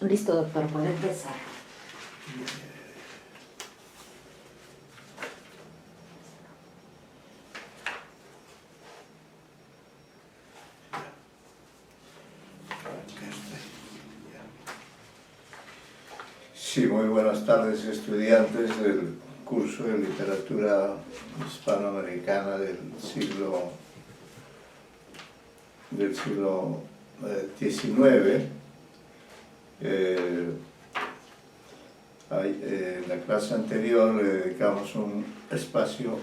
Listo, doctor, puede empezar. Sí, muy buenas tardes, estudiantes del curso de literatura hispanoamericana del siglo XIX. En la clase anterior le dedicamos un espacio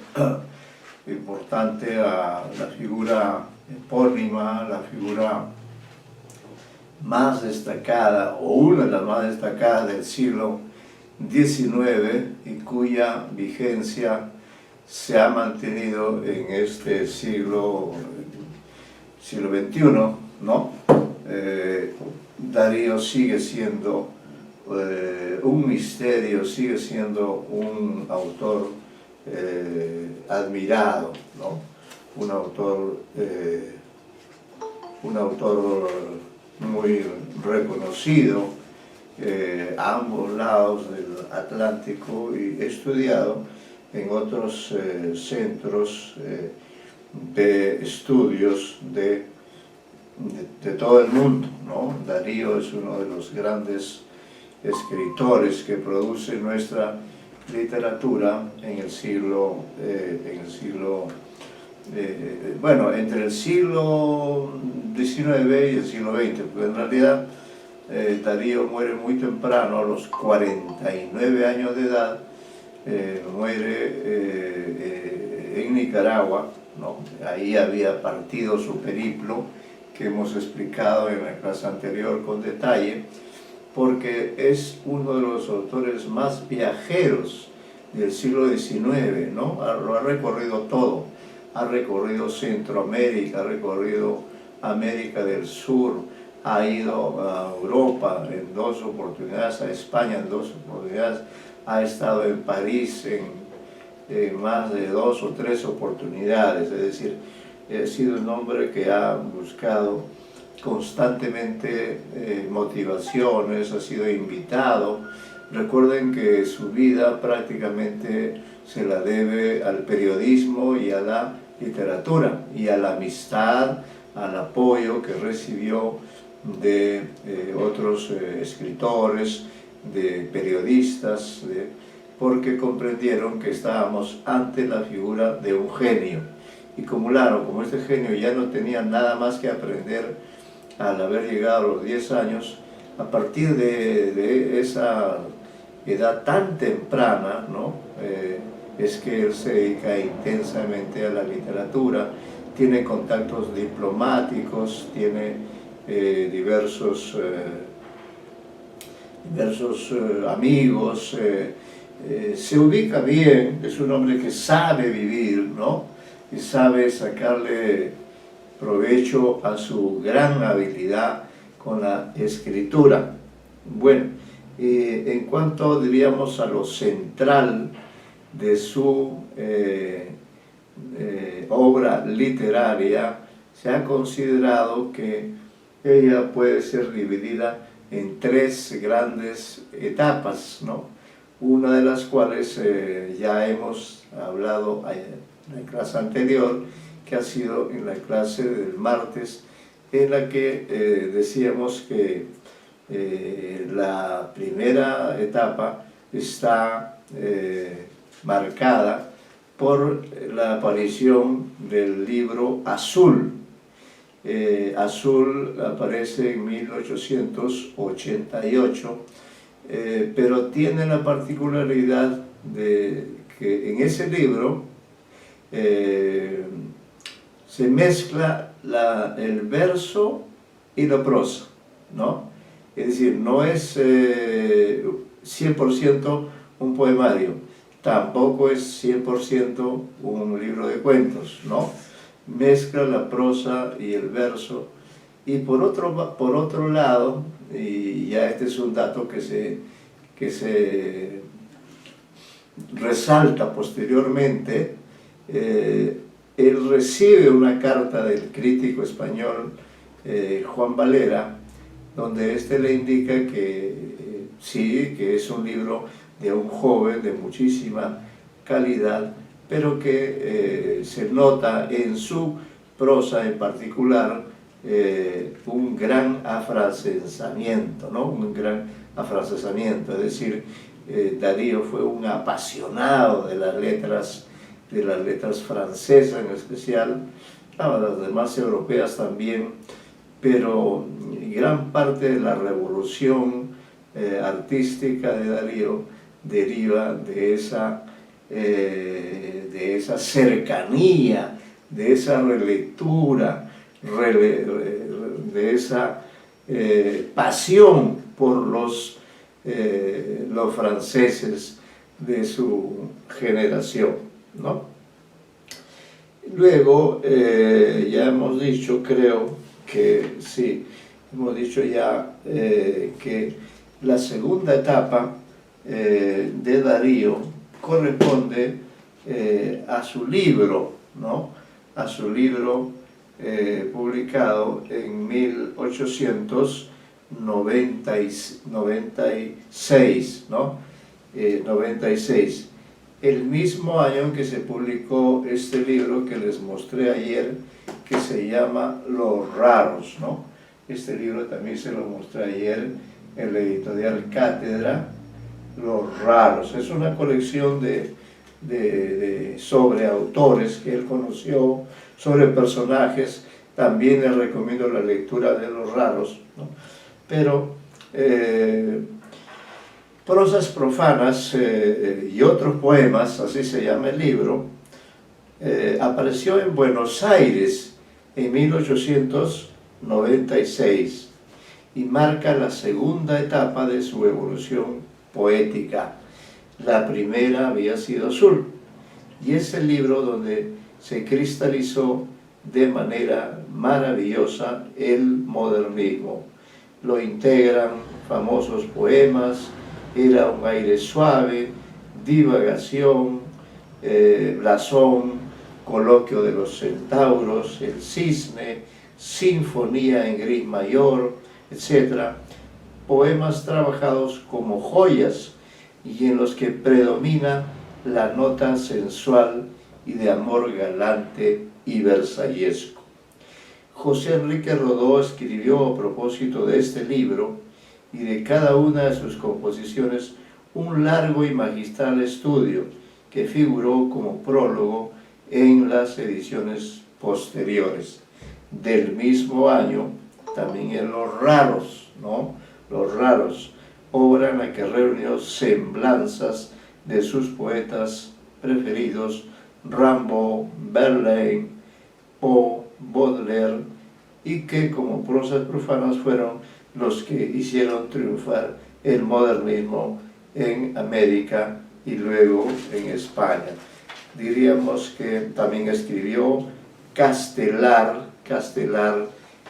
importante a la figura epónima, la figura más destacada, o una de las más destacadas del siglo XIX, y cuya vigencia se ha mantenido en este siglo XXI, ¿no? Darío sigue siendo un misterio, sigue siendo un autor admirado, ¿no? Un autor muy reconocido a ambos lados del Atlántico y estudiado en otros centros de estudios de todo el mundo, ¿no? Darío es uno de los grandes escritores que produce nuestra literatura en el siglo, bueno, entre el siglo XIX y el siglo XX, porque en realidad Darío muere muy temprano, a los 49 años de edad, muere en Nicaragua, ¿no? Ahí había partido su periplo, que hemos explicado en la clase anterior con detalle, porque es uno de los autores más viajeros del siglo XIX, ¿no? Lo ha recorrido todo, ha recorrido Centroamérica, ha recorrido América del Sur, ha ido a Europa en 2 oportunidades, a España en 2 oportunidades, ha estado en París en más de 2 o 3 oportunidades, es decir, ha sido un hombre que ha buscado constantemente motivaciones, ha sido invitado. Recuerden que su vida prácticamente se la debe al periodismo y a la literatura, y a la amistad, al apoyo que recibió de otros escritores, de periodistas, porque comprendieron que estábamos ante la figura de un genio. Y como este genio ya no tenía nada más que aprender al haber llegado a los 10 años, a partir de esa edad tan temprana, ¿no? Es que él se dedica intensamente a la literatura, tiene contactos diplomáticos, tiene diversos amigos, se ubica bien, es un hombre que sabe vivir, ¿no? Y sabe sacarle provecho a su gran habilidad con la escritura. Bueno, en cuanto, diríamos, a lo central de su obra literaria, se ha considerado que ella puede ser dividida en 3 grandes etapas, ¿no? Una de las cuales ya hemos hablado en la clase anterior, que ha sido en la clase del martes, en la que decíamos que la primera etapa está marcada por la aparición del libro Azul. Azul aparece en 1888, pero tiene la particularidad de que en ese libro se mezcla el verso y la prosa, ¿no? Es decir, no es 100% un poemario, tampoco es 100% un libro de cuentos, ¿no? Mezcla la prosa y el verso. Y por otro lado, y ya este es un dato que se resalta posteriormente, él recibe una carta del crítico español Juan Valera, donde éste le indica que sí, que es un libro de un joven de muchísima calidad, pero que se nota en su prosa en particular un gran afrancesamiento, ¿no? Un gran afrancesamiento, es decir, Darío fue un apasionado de las letras francesas en especial, las demás europeas también, pero gran parte de la revolución artística de Darío deriva de esa cercanía, de esa relectura, de esa pasión por los franceses de su generación, ¿no? Luego, ya hemos dicho, creo que sí, hemos dicho ya que la segunda etapa de Darío corresponde a su libro, ¿no? A su libro publicado en 1896, ¿no? 96. El mismo año en que se publicó este libro que les mostré ayer, que se llama Los Raros, ¿no? Este libro también se lo mostré ayer en la editorial Cátedra, Los Raros. Es una colección sobre autores que él conoció, sobre personajes. También les recomiendo la lectura de Los Raros, ¿no? Pero prosas profanas y otros poemas, así se llama el libro, apareció en Buenos Aires en 1896 y marca la segunda etapa de su evolución poética. La primera había sido Azul, y es el libro donde se cristalizó de manera maravillosa el modernismo. Lo integran famosos poemas, Era un aire suave, Divagación, Blasón, Coloquio de los centauros, El cisne, Sinfonía en gris mayor, etc. Poemas trabajados como joyas y en los que predomina la nota sensual y de amor galante y versallesco. José Enrique Rodó escribió a propósito de este libro y de cada una de sus composiciones un largo y magistral estudio que figuró como prólogo en las ediciones posteriores. Del mismo año, también en Los Raros, ¿no? Los Raros, obra en la que reunió semblanzas de sus poetas preferidos, Rimbaud, Verlaine, Poe, Baudelaire, y que como prosas profanas fueron los que hicieron triunfar el modernismo en América y luego en España. Diríamos que también escribió Castelar,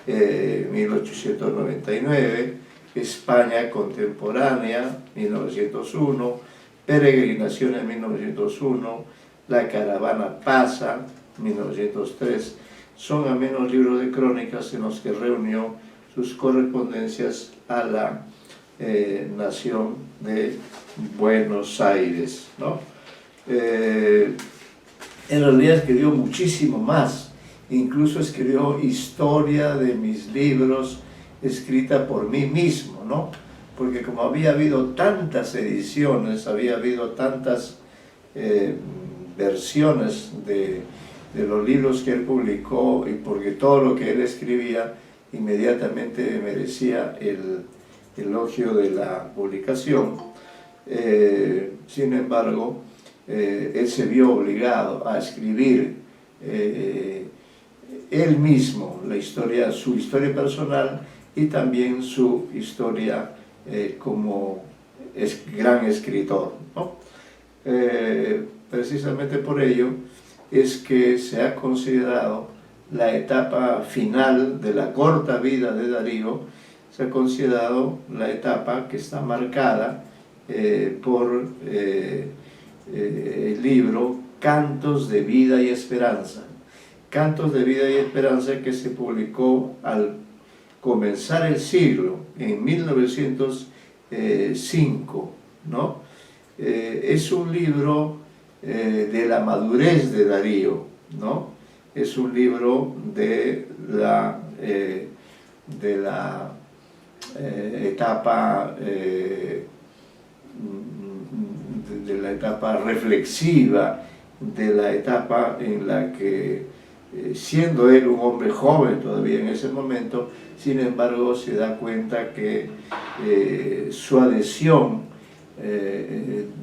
1899, España contemporánea, 1901, Peregrinación en 1901, La caravana pasa, 1903, son al menos libros de crónicas en los que reunió sus correspondencias a la nación de Buenos Aires, ¿no? En realidad escribió muchísimo más, incluso escribió historia de mis libros escrita por mí mismo, ¿no? Porque como había habido tantas ediciones, había habido tantas versiones de los libros que él publicó, y porque todo lo que él escribía inmediatamente merecía el elogio de la publicación, sin embargo, él se vio obligado a escribir él mismo la historia, su historia personal y también su historia como gran escritor, ¿no? Precisamente por ello es que se ha considerado la etapa final de la corta vida de Darío, se ha considerado la etapa que está marcada por el libro Cantos de Vida y Esperanza. Cantos de Vida y Esperanza, que se publicó comenzar el siglo, en 1905, ¿no? Es un libro de la madurez de Darío, ¿no? Es un libro de la etapa reflexiva, de la etapa en la que, siendo él un hombre joven todavía en ese momento, sin embargo se da cuenta que su adhesión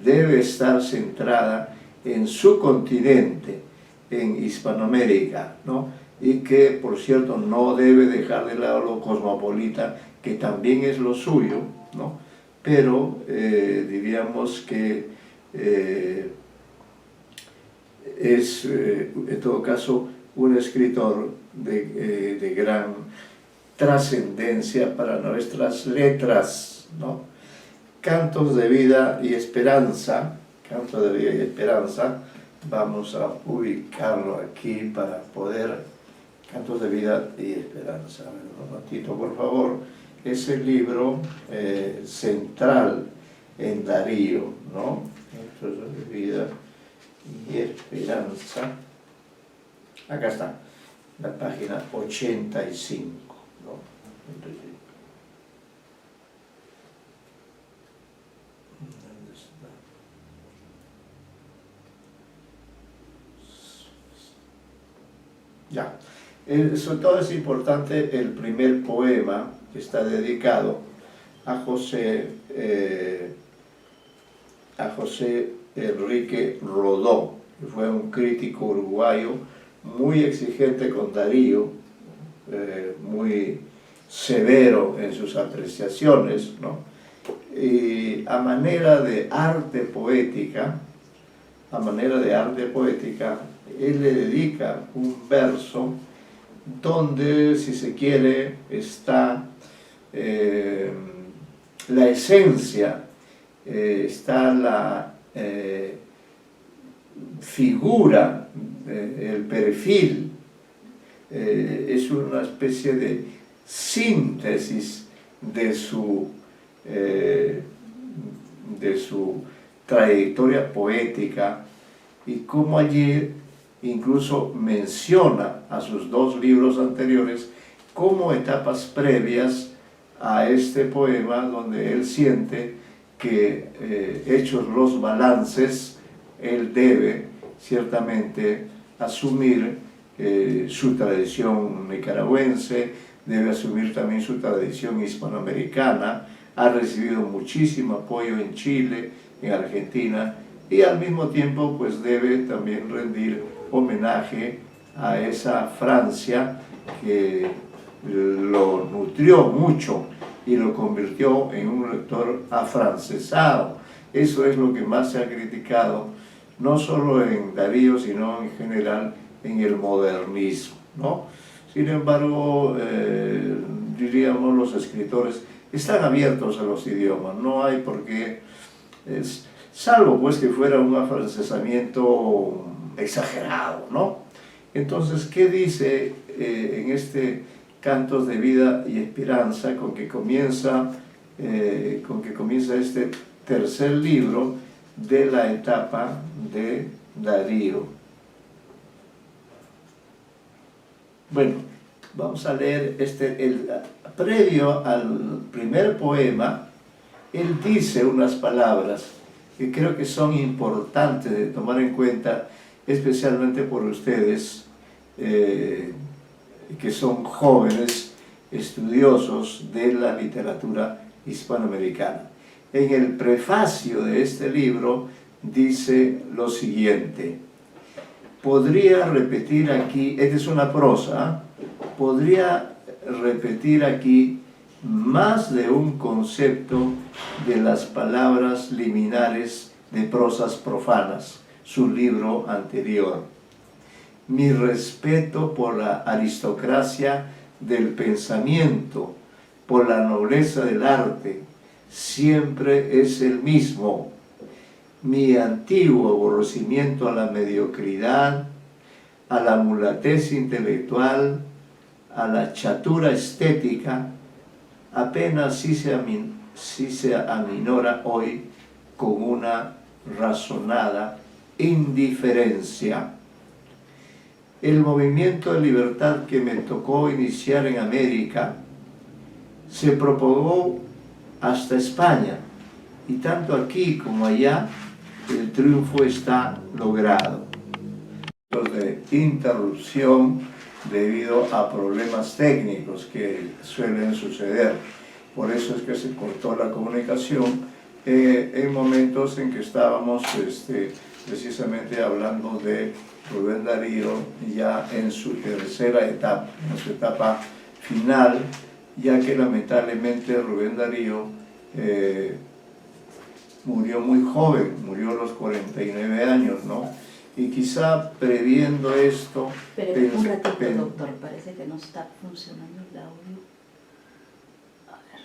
debe estar centrada en su continente, en Hispanoamérica, ¿no? Y que, por cierto, no debe dejar de lado lo cosmopolita, que también es lo suyo, ¿no? Pero diríamos que es, en todo caso, un escritor de gran trascendencia para nuestras letras, ¿no? Cantos de vida y esperanza, Cantos de vida y esperanza, vamos a ubicarlo aquí para poder, Cantos de vida y esperanza, un ratito por favor, es el libro central en Darío, ¿no? Cantos de vida y esperanza, acá está, la página 85, ¿no? ¿Dónde está? Ya. Sobre todo es importante el primer poema, que está dedicado a José Enrique Rodó, que fue un crítico uruguayo muy exigente con Darío, muy severo en sus apreciaciones, ¿no? Y a manera de arte poética, él le dedica un verso donde, si se quiere, está la esencia, está la figura, el perfil, es una especie de síntesis de su trayectoria poética, y cómo allí incluso menciona a sus dos libros anteriores como etapas previas a este poema, donde él siente que, hechos los balances, él debe ciertamente asumir su tradición nicaragüense, debe asumir también su tradición hispanoamericana, ha recibido muchísimo apoyo en Chile, en Argentina, y al mismo tiempo pues debe también rendir homenaje a esa Francia que lo nutrió mucho y lo convirtió en un lector afrancesado. Eso es lo que más se ha criticado, no solo en Darío, sino en general en el modernismo, ¿no? Sin embargo, diríamos, los escritores están abiertos a los idiomas, no hay por qué, salvo pues que fuera un afrancesamiento exagerado, ¿no? Entonces, ¿qué dice en este Cantos de vida y esperanza, con que comienza este tercer libro de la etapa de Darío? Bueno, vamos a leer previo al primer poema. Él dice unas palabras que creo que son importantes de tomar en cuenta, especialmente por ustedes que son jóvenes estudiosos de la literatura hispanoamericana. En el prefacio de este libro dice lo siguiente: podría repetir aquí, esta es una prosa, podría repetir aquí más de un concepto de las palabras liminares de Prosas Profanas, su libro anterior. Mi respeto por la aristocracia del pensamiento, por la nobleza del arte, siempre es el mismo. Mi antiguo aborrecimiento a la mediocridad, a la mulatez intelectual, a la chatura estética, apenas si se aminora hoy con una razonada indiferencia. El movimiento de libertad que me tocó iniciar en América se propagó hasta España, y tanto aquí como allá el triunfo está logrado. De interrupción debido a problemas técnicos que suelen suceder. Por eso es que se cortó la comunicación en momentos en que estábamos precisamente hablando de Rubén Darío ya en su tercera etapa, en su etapa final, ya que lamentablemente Rubén Darío murió muy joven, murió a los 49 años, ¿no? Y quizá previendo esto... Pero un ratito, doctor, parece que no está funcionando el audio. A ver.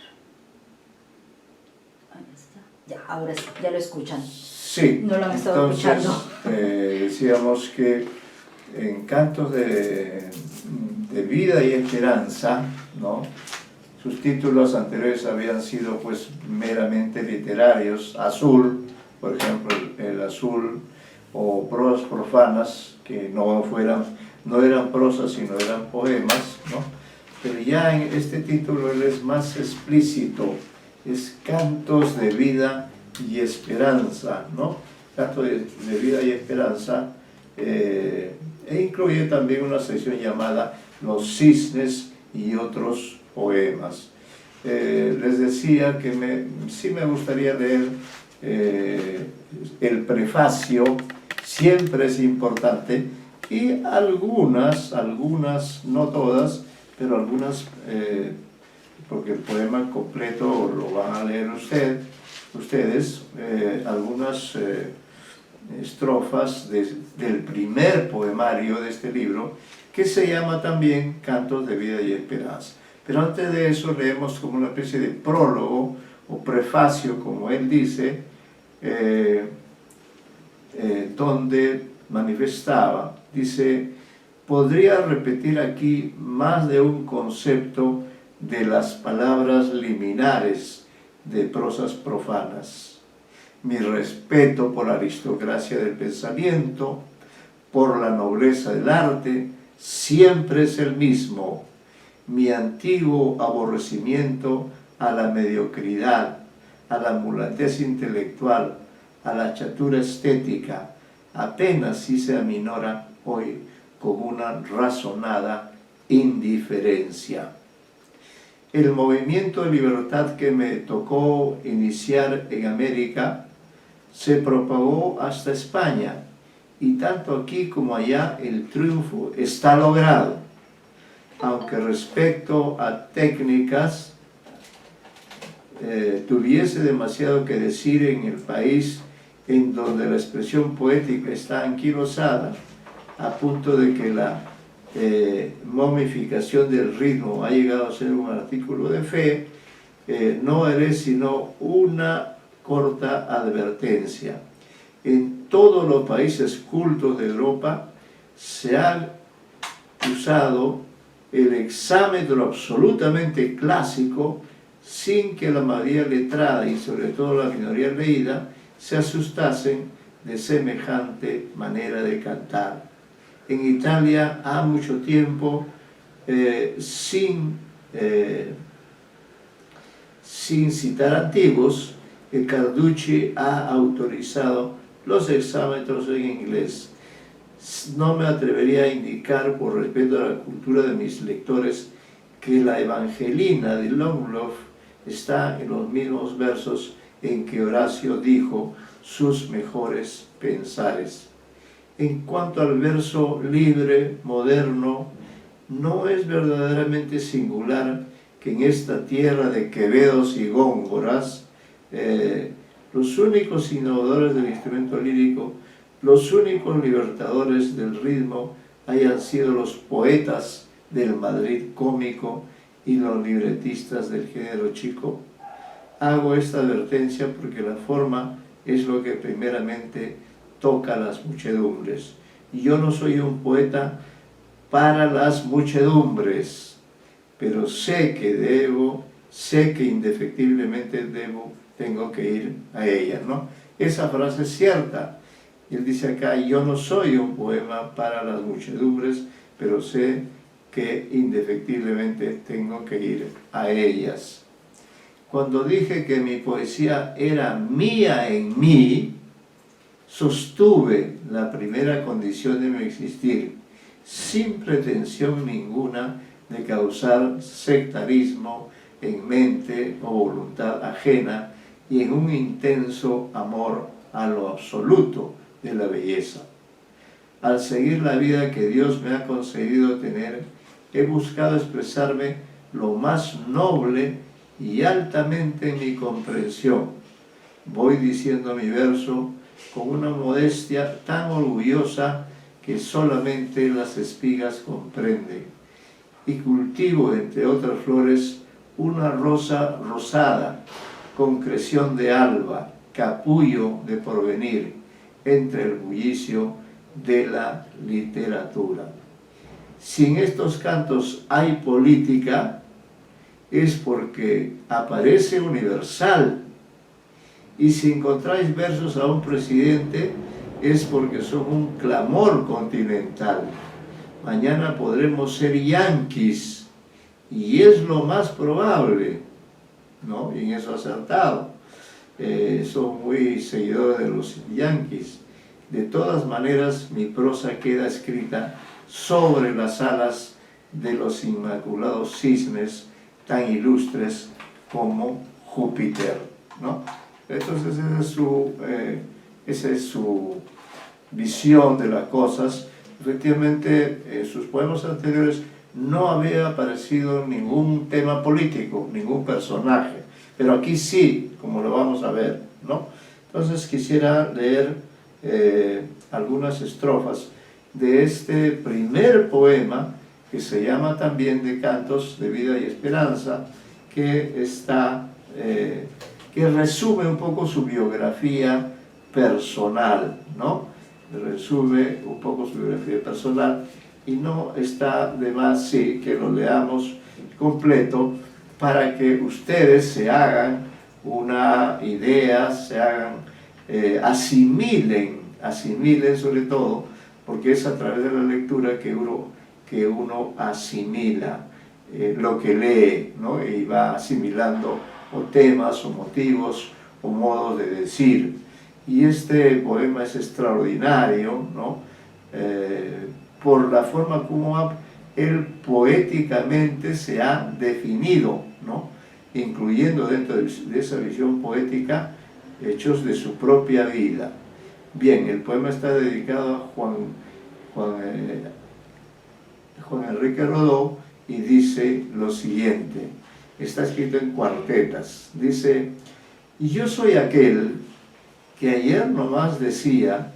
Ahí está. Ya, ahora sí, ya lo escuchan. Sí. No lo han estado escuchando. Decíamos que en Cantos de Vida y Esperanza, ¿no? Sus títulos anteriores habían sido pues meramente literarios. Azul, por ejemplo, el Azul, o prosas profanas, que no eran prosas sino eran poemas, ¿no? Pero ya en este título él es más explícito, es Cantos de Vida y Esperanza, ¿no? Cantos de Vida y Esperanza, e incluye también una sección llamada Los Cisnes y otros poemas. Les decía que sí me gustaría leer el prefacio, siempre es importante, y algunas, no todas, pero algunas, porque el poema completo lo van a leer ustedes, algunas estrofas del primer poemario de este libro, que se llama también Cantos de Vida y Esperanza. Pero antes de eso leemos como una especie de prólogo o prefacio, como él dice, donde manifestaba, dice: podría repetir aquí más de un concepto de las palabras liminares de prosas profanas. Mi respeto por la aristocracia del pensamiento, por la nobleza del arte, siempre es el mismo. Mi antiguo aborrecimiento a la mediocridad, a la mulatez intelectual, a la chatura estética, apenas si se aminora hoy con una razonada indiferencia. El movimiento de libertad que me tocó iniciar en América se propagó hasta España, y tanto aquí como allá el triunfo está logrado, aunque respecto a técnicas tuviese demasiado que decir en el país en donde la expresión poética está anquilosada, a punto de que la momificación del ritmo ha llegado a ser un artículo de fe, no haré sino una corta advertencia. En todos los países cultos de Europa se ha usado el exámetro absolutamente clásico, sin que la mayoría letrada y sobre todo la minoría leída se asustasen de semejante manera de cantar. En Italia ha mucho tiempo, sin citar antiguos, Carducci ha autorizado los exámetros en inglés. No me atrevería a indicar, por respeto a la cultura de mis lectores, que la Evangelina de Longcloth está en los mismos versos en que Horacio dijo sus mejores pensares. En cuanto al verso libre, moderno, no es verdaderamente singular que en esta tierra de quevedos y góngoras, los únicos innovadores del instrumento lírico, los únicos libertadores del ritmo, hayan sido los poetas del Madrid cómico y los libretistas del género chico. Hago esta advertencia porque la forma es lo que primeramente toca a las muchedumbres. Y yo no soy un poeta para las muchedumbres, pero sé que indefectiblemente tengo que ir a ella, ¿no? Esa frase es cierta. Y él dice acá, yo no soy un poema para las muchedumbres, pero sé que indefectiblemente tengo que ir a ellas. Cuando dije que mi poesía era mía en mí, sostuve la primera condición de mi existir, sin pretensión ninguna de causar sectarismo en mente o voluntad ajena y en un intenso amor a lo absoluto de la belleza. Al seguir la vida que Dios me ha concedido tener, he buscado expresarme lo más noble y altamente en mi comprensión. Voy diciendo mi verso con una modestia tan orgullosa que solamente las espigas comprenden. Y cultivo, entre otras flores, una rosa rosada, concreción de alba, capullo de porvenir, entre el bullicio de la literatura. Si en estos cantos hay política, es porque aparece universal. Y si encontráis versos a un presidente, es porque son un clamor continental. Mañana podremos ser yanquis, y es lo más probable, ¿no? Y en eso acertado. Son muy seguidores de los yanquis. De todas maneras, mi prosa queda escrita sobre las alas de los inmaculados cisnes tan ilustres como Júpiter, ¿no? Entonces esa es su visión de las cosas. Efectivamente, en sus poemas anteriores no había aparecido ningún tema político, ningún personaje, pero aquí sí, como lo vamos a ver, ¿no? Entonces quisiera leer algunas estrofas de este primer poema, que se llama también de Cantos de Vida y Esperanza, que resume un poco su biografía personal, ¿no? Resume un poco su biografía personal, y no está de más, sí, que lo leamos completo para que ustedes se hagan una idea, asimilen sobre todo, porque es a través de la lectura que uno asimila lo que lee, ¿no? Y va asimilando o temas, o motivos, o modos de decir. Y este poema es extraordinario, ¿no? Por la forma como él poéticamente se ha definido, ¿no? Incluyendo dentro de esa visión poética hechos de su propia vida. Bien, el poema está dedicado a Juan Enrique Rodó, y dice lo siguiente. Está escrito en cuartetas. Dice: y yo soy aquel que ayer nomás decía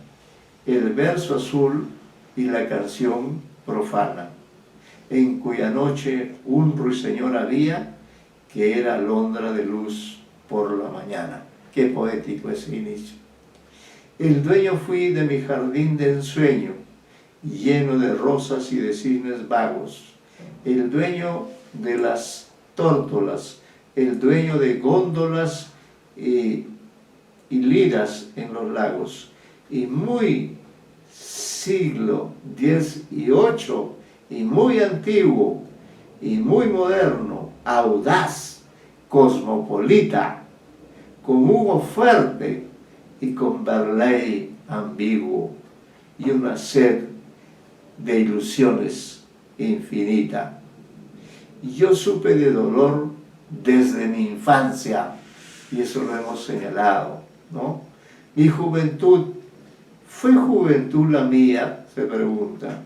el verso azul y la canción profana, en cuya noche un ruiseñor había que era alondra de luz por la mañana. Qué poético ese inicio. El dueño fui de mi jardín de ensueño, lleno de rosas y de cisnes vagos, el dueño de las tórtolas, el dueño de góndolas y liras en los lagos, y muy siglo XVIII, y muy antiguo, y muy moderno, audaz, cosmopolita, con Hugo fuerte y con Verley ambiguo, y una sed de ilusiones infinita. Yo supe de dolor desde mi infancia, y eso lo hemos señalado, ¿no? Mi juventud, ¿fue juventud la mía?, se pregunta.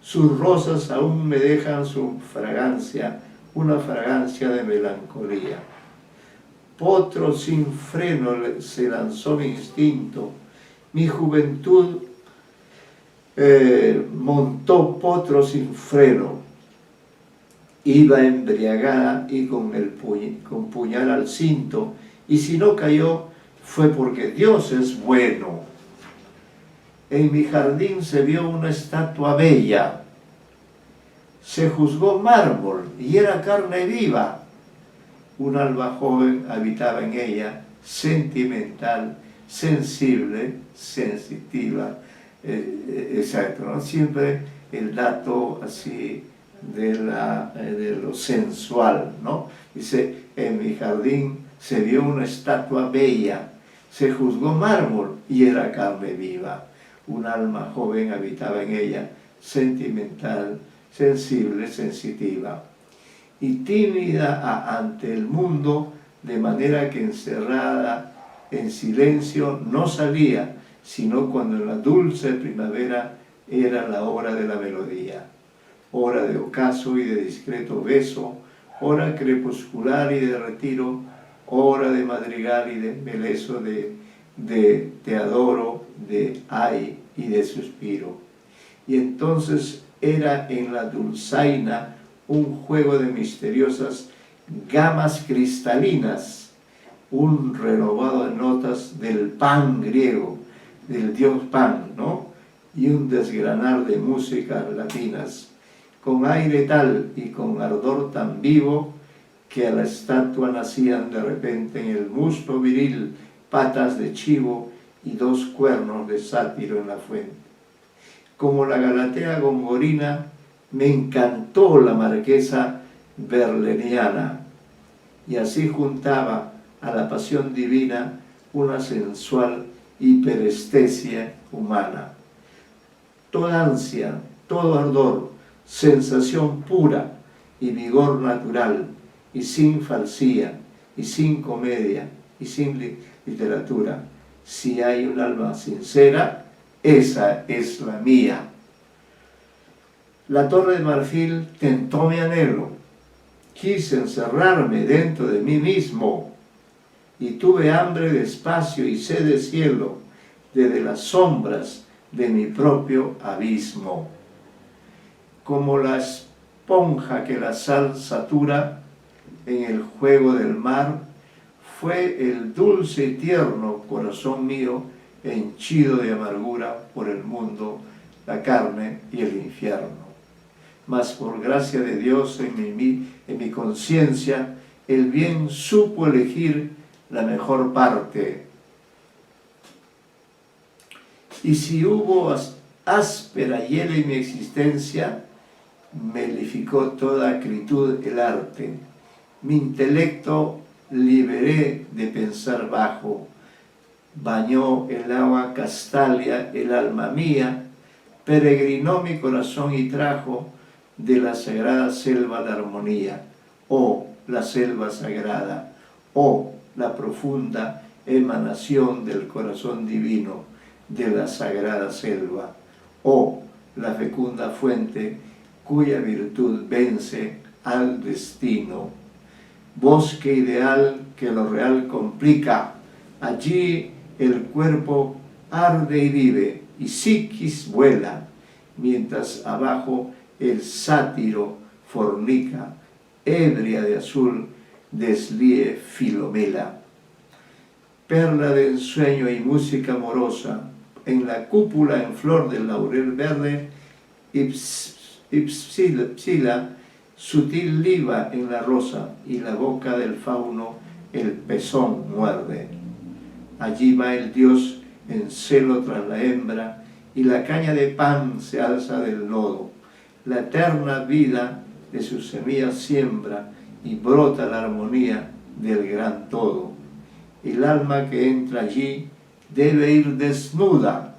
Sus rosas aún me dejan su fragancia, una fragancia de melancolía. Potro sin freno se lanzó mi instinto, mi juventud montó potro sin freno, iba embriagada y con puñal al cinto, y si no cayó fue porque Dios es bueno. En mi jardín se vio una estatua bella, se juzgó mármol y era carne viva. Un alma joven habitaba en ella, sentimental, sensible, sensitiva, exacto, ¿no? Siempre el dato así de lo sensual, ¿no? Dice, en mi jardín se vio una estatua bella, se juzgó mármol y era carne viva. Un alma joven habitaba en ella, sentimental, sensible, sensitiva y tímida ante el mundo, de manera que encerrada en silencio no salía, sino cuando en la dulce primavera era la hora de la melodía, hora de ocaso y de discreto beso, hora crepuscular y de retiro, hora de madrigal y de embeleso, de te adoro, de ay y de suspiro. Y entonces era en la dulzaina un juego de misteriosas gamas cristalinas, un renovado de notas del Pan griego, del dios Pan, ¿no? Y un desgranar de músicas latinas, con aire tal y con ardor tan vivo, que a la estatua nacían de repente en el muslo viril patas de chivo y 2 cuernos de sátiro en la fuente. Como la Galatea gongorina, me encantó la marquesa berleniana, y así juntaba a la pasión divina una sensual hiperestesia humana. Toda ansia, todo ardor, sensación pura y vigor natural, y sin falsía, y sin comedia, y sin literatura. Si hay un alma sincera, esa es la mía. La Torre de Marfil tentó mi anhelo. Quise encerrarme dentro de mí mismo y tuve hambre de espacio y sed de cielo desde las sombras de mi propio abismo. Como la esponja que la sal satura en el juego del mar, fue el dulce y tierno corazón mío henchido de amargura por el mundo, la carne y el infierno. Mas por gracia de Dios en mi conciencia, el bien supo elegir la mejor parte. Y si hubo áspera hiel en mi existencia, melificó toda acritud el arte. Mi intelecto liberé de pensar bajo, bañó el agua castalia el alma mía, peregrinó mi corazón y trajo de la sagrada selva de armonía, oh la selva sagrada, oh la profunda emanación del corazón divino de la sagrada selva, oh la fecunda fuente cuya virtud vence al destino. Bosque ideal que lo real complica, allí el cuerpo arde y vive, y psiquis vuela, mientras abajo el sátiro fornica, ebria de azul, deslíe Filomela. Perla de ensueño y música amorosa, en la cúpula en flor del laurel verde, ipsila, sutil liba en la rosa, y la boca del fauno el pezón muerde. Allí va el dios en celo tras la hembra, y la caña de pan se alza del lodo. La eterna vida de sus semillas siembra, y brota la armonía del gran todo. El alma que entra allí debe ir desnuda,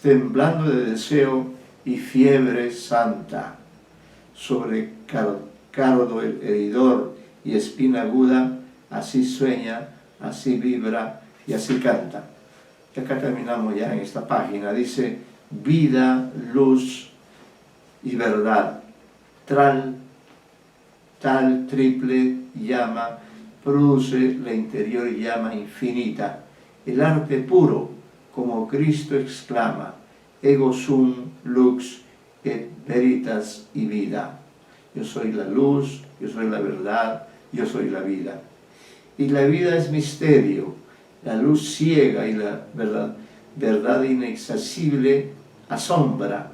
temblando de deseo y fiebre santa. Sobre cardo el heridor y espina aguda, así sueña, así vibra y así canta. Y acá terminamos ya en esta página. Dice, vida, luz y verdad, tal triple llama, produce la interior llama infinita. El arte puro, como Cristo exclama, ego sum lux et veritas y vida. Yo soy la luz, yo soy la verdad, yo soy la vida. Y la vida es misterio, la luz ciega y la verdad inaccesible asombra.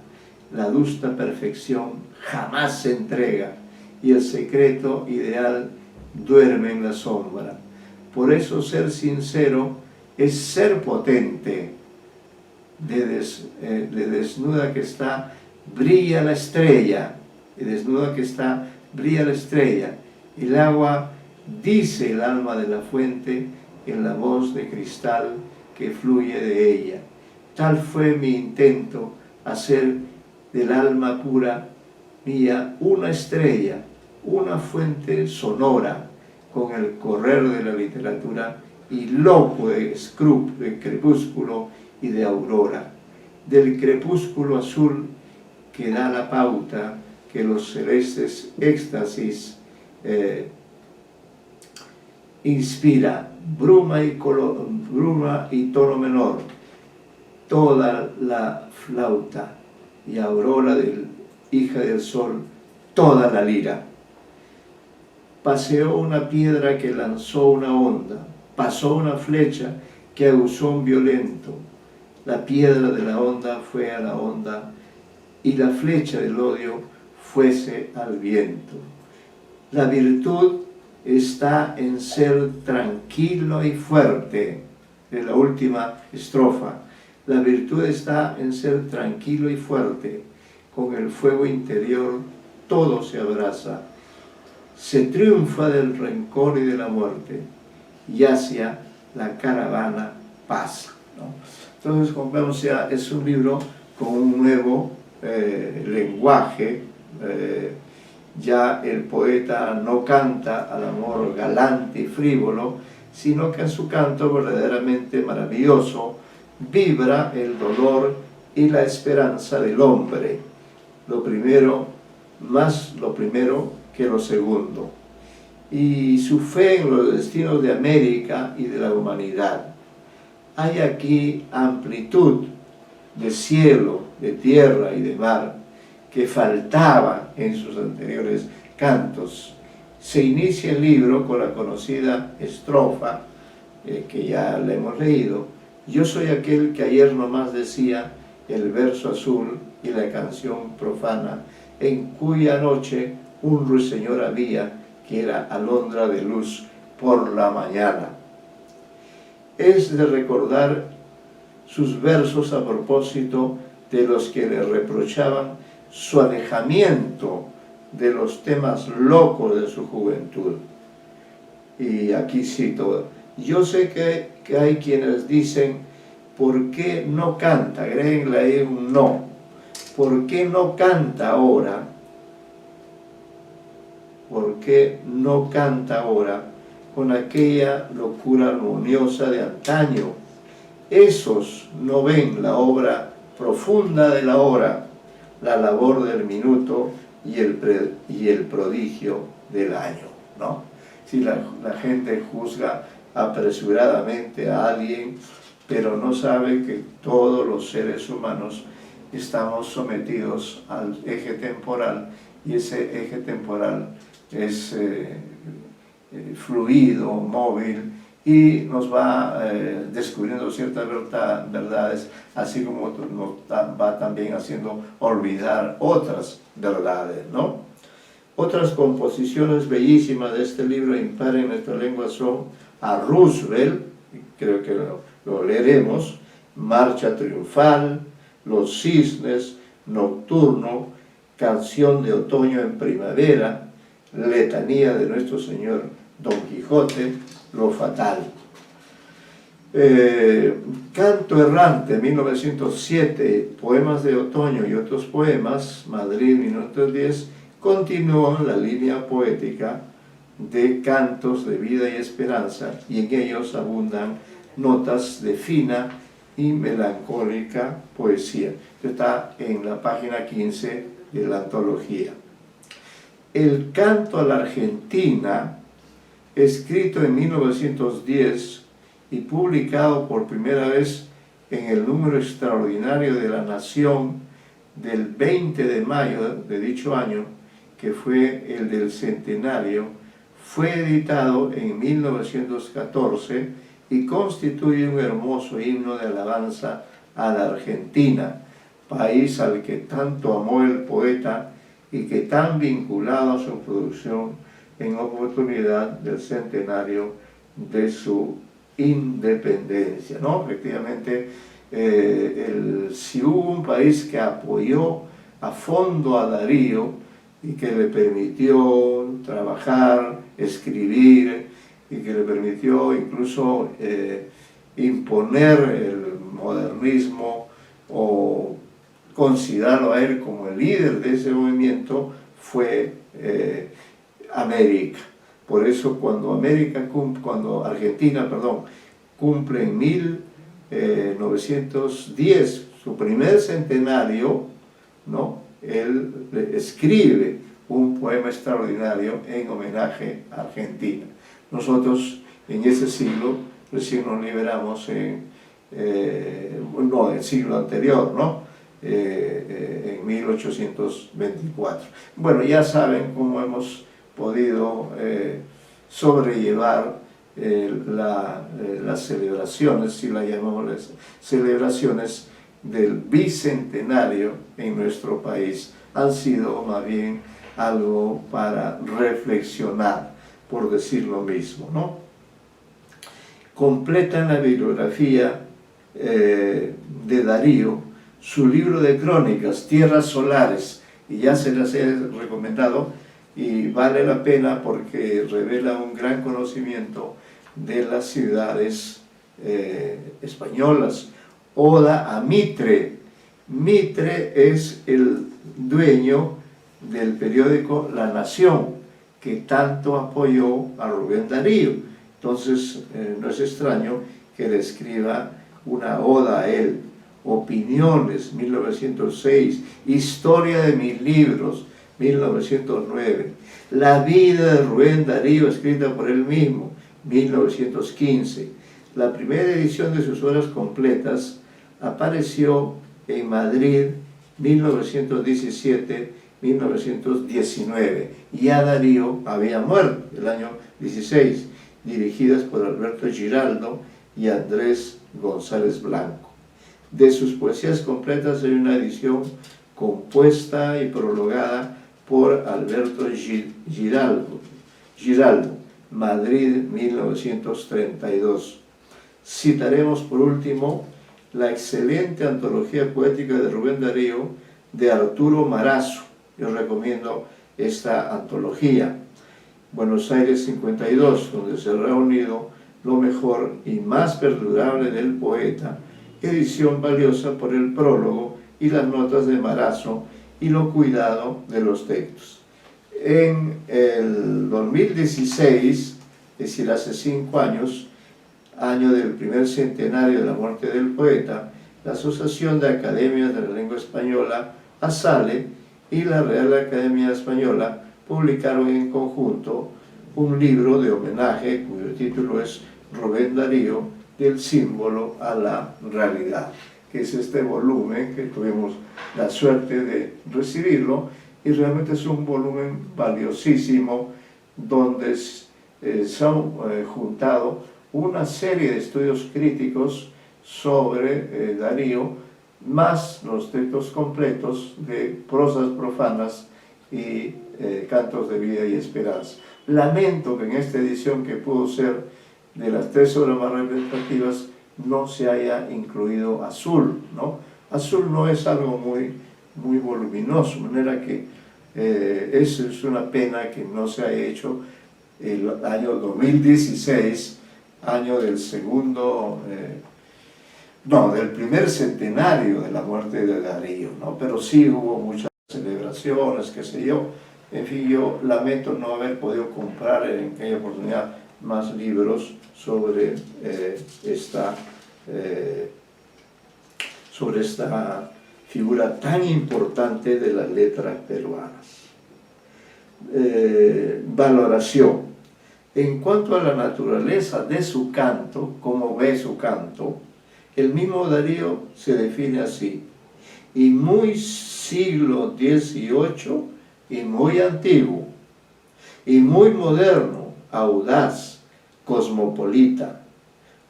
la justa perfección jamás se entrega y el secreto ideal duerme en la sombra. Por eso ser sincero es ser potente. De desnuda que está, brilla la estrella. De desnuda que está, brilla la estrella. El agua, dice el alma de la fuente en la voz de cristal que fluye de ella. Tal fue mi intento, hacer del alma pura mía una estrella, una fuente sonora, con el correr de la literatura y loco de crepúsculo y de aurora. Del crepúsculo azul que da la pauta que los celestes éxtasis inspira, bruma y tono menor, toda la flauta, y aurora hija del sol, toda la lira. Paseó una piedra que lanzó una onda, pasó una flecha que aguzó un violento. La piedra de la onda fue a la onda, y la flecha del odio fuese al viento. La virtud está en ser tranquilo y fuerte. En la última estrofa, la virtud está en ser tranquilo y fuerte. Con el fuego interior todo se abraza. Se triunfa del rencor y de la muerte, y hacia la caravana pasa, ¿no? Entonces, como vemos, ya es un libro con un nuevo lenguaje. Ya el poeta no canta al amor galante y frívolo, sino que en su canto verdaderamente maravilloso vibra el dolor y la esperanza del hombre. Lo primero que lo segundo. Y su fe en los destinos de América y de la humanidad. Hay aquí amplitud de cielo, de tierra y de mar que faltaba en sus anteriores cantos. Se inicia el libro con la conocida estrofa que ya la hemos leído. Yo soy aquel que ayer nomás decía el verso azul y la canción profana, en cuya noche un ruiseñor había que era alondra de luz por la mañana. Es de recordar sus versos a propósito de los que le reprochaban su alejamiento de los temas locos de su juventud. Y aquí cito, yo sé que hay quienes dicen, ¿por qué no canta? Agréguenle ahí un no. ¿Por qué no canta ahora? ¿Por qué no canta ahora con aquella locura armoniosa de antaño? Esos no ven la obra profunda de la hora, la labor del minuto y el prodigio del año, ¿no? Si la gente juzga apresuradamente a alguien, pero no sabe que todos los seres humanos estamos sometidos al eje temporal, y ese eje temporal es fluido, móvil, y nos va descubriendo ciertas verdades, así como nos va también haciendo olvidar otras verdades, ¿no? Otras composiciones bellísimas de este libro impar en nuestra lengua son a Roosevelt, creo que lo leeremos, Marcha Triunfal, Los Cisnes, Nocturno, Canción de Otoño en Primavera, Letanía de Nuestro Señor Don Quijote, Lo Fatal. Canto Errante, 1907, Poemas de Otoño y otros poemas, Madrid, 1910, continuó la línea poética de cantos de vida y esperanza, y en ellos abundan notas de fina y melancólica poesía. Está en la página 15 de la antología. El canto a la Argentina, escrito en 1910 y publicado por primera vez en el número extraordinario de La Nación del 20 de mayo de dicho año, que fue el del centenario, fue editado en 1914 y constituye un hermoso himno de alabanza a la Argentina, país al que tanto amó el poeta y que tan vinculado a su producción en oportunidad del centenario de su independencia, ¿no? Efectivamente, si hubo un país que apoyó a fondo a Darío y que le permitió trabajar, escribir, y que le permitió incluso imponer el modernismo o considerarlo a él como el líder de ese movimiento, fue América. Por eso cuando Argentina cumple en 1910 su primer centenario, ¿no? Él escribe un poema extraordinario en homenaje a Argentina. Nosotros en ese siglo recién nos liberamos el siglo anterior, ¿no? En 1824. Bueno, ya saben cómo hemos podido sobrellevar las celebraciones, si las llamamos celebraciones del bicentenario en nuestro país. Han sido más bien algo para reflexionar, por decir lo mismo, ¿no? Completa en la bibliografía de Darío su libro de crónicas, Tierras Solares, y ya se las he recomendado y vale la pena porque revela un gran conocimiento de las ciudades españolas. Oda a Mitre. Mitre es el dueño del periódico La Nación, que tanto apoyó a Rubén Darío. Entonces no es extraño que le escriba una oda a él. Opiniones, 1906, Historia de mis libros, 1909, La vida de Rubén Darío, escrita por él mismo, 1915. La primera edición de sus obras completas apareció en Madrid, 1917-1919. Ya Darío había muerto el año 16, dirigidas por Alberto Giraldo y Andrés González Blanco. De sus poesías completas hay una edición compuesta y prologada por Alberto Giraldo, Madrid, 1932. Citaremos por último la excelente antología poética de Rubén Darío de Arturo Marazo. Yo recomiendo esta antología. Buenos Aires 52, donde se ha reunido lo mejor y más perdurable del poeta, edición valiosa por el prólogo y las notas de Marazo y lo cuidado de los textos. En el 2016, es decir, hace 5 años, año del primer centenario de la muerte del poeta, la Asociación de Academias de la Lengua Española, ASALE, y la Real Academia Española publicaron en conjunto un libro de homenaje cuyo título es Rubén Darío, del símbolo a la realidad, que es este volumen que tuvimos la suerte de recibirlo, y realmente es un volumen valiosísimo donde se han juntado una serie de estudios críticos sobre Darío, más los textos completos de prosas profanas y cantos de vida y esperanza. Lamento que en esta edición, que pudo ser de las 3 obras más representativas, no se haya incluido Azul, ¿no? Azul no es algo muy voluminoso, de manera que eso es una pena que no se haya hecho el año 2016, año del del primer centenario de la muerte de Darío, ¿no? Pero sí hubo muchas celebraciones, qué sé yo. En fin, yo lamento no haber podido comprar en aquella oportunidad más libros sobre esta figura tan importante de las letras peruanas. Valoración. En cuanto a la naturaleza de su canto, cómo ve su canto, el mismo Darío se define así: y muy siglo XVIII y muy antiguo, y muy moderno, audaz, cosmopolita,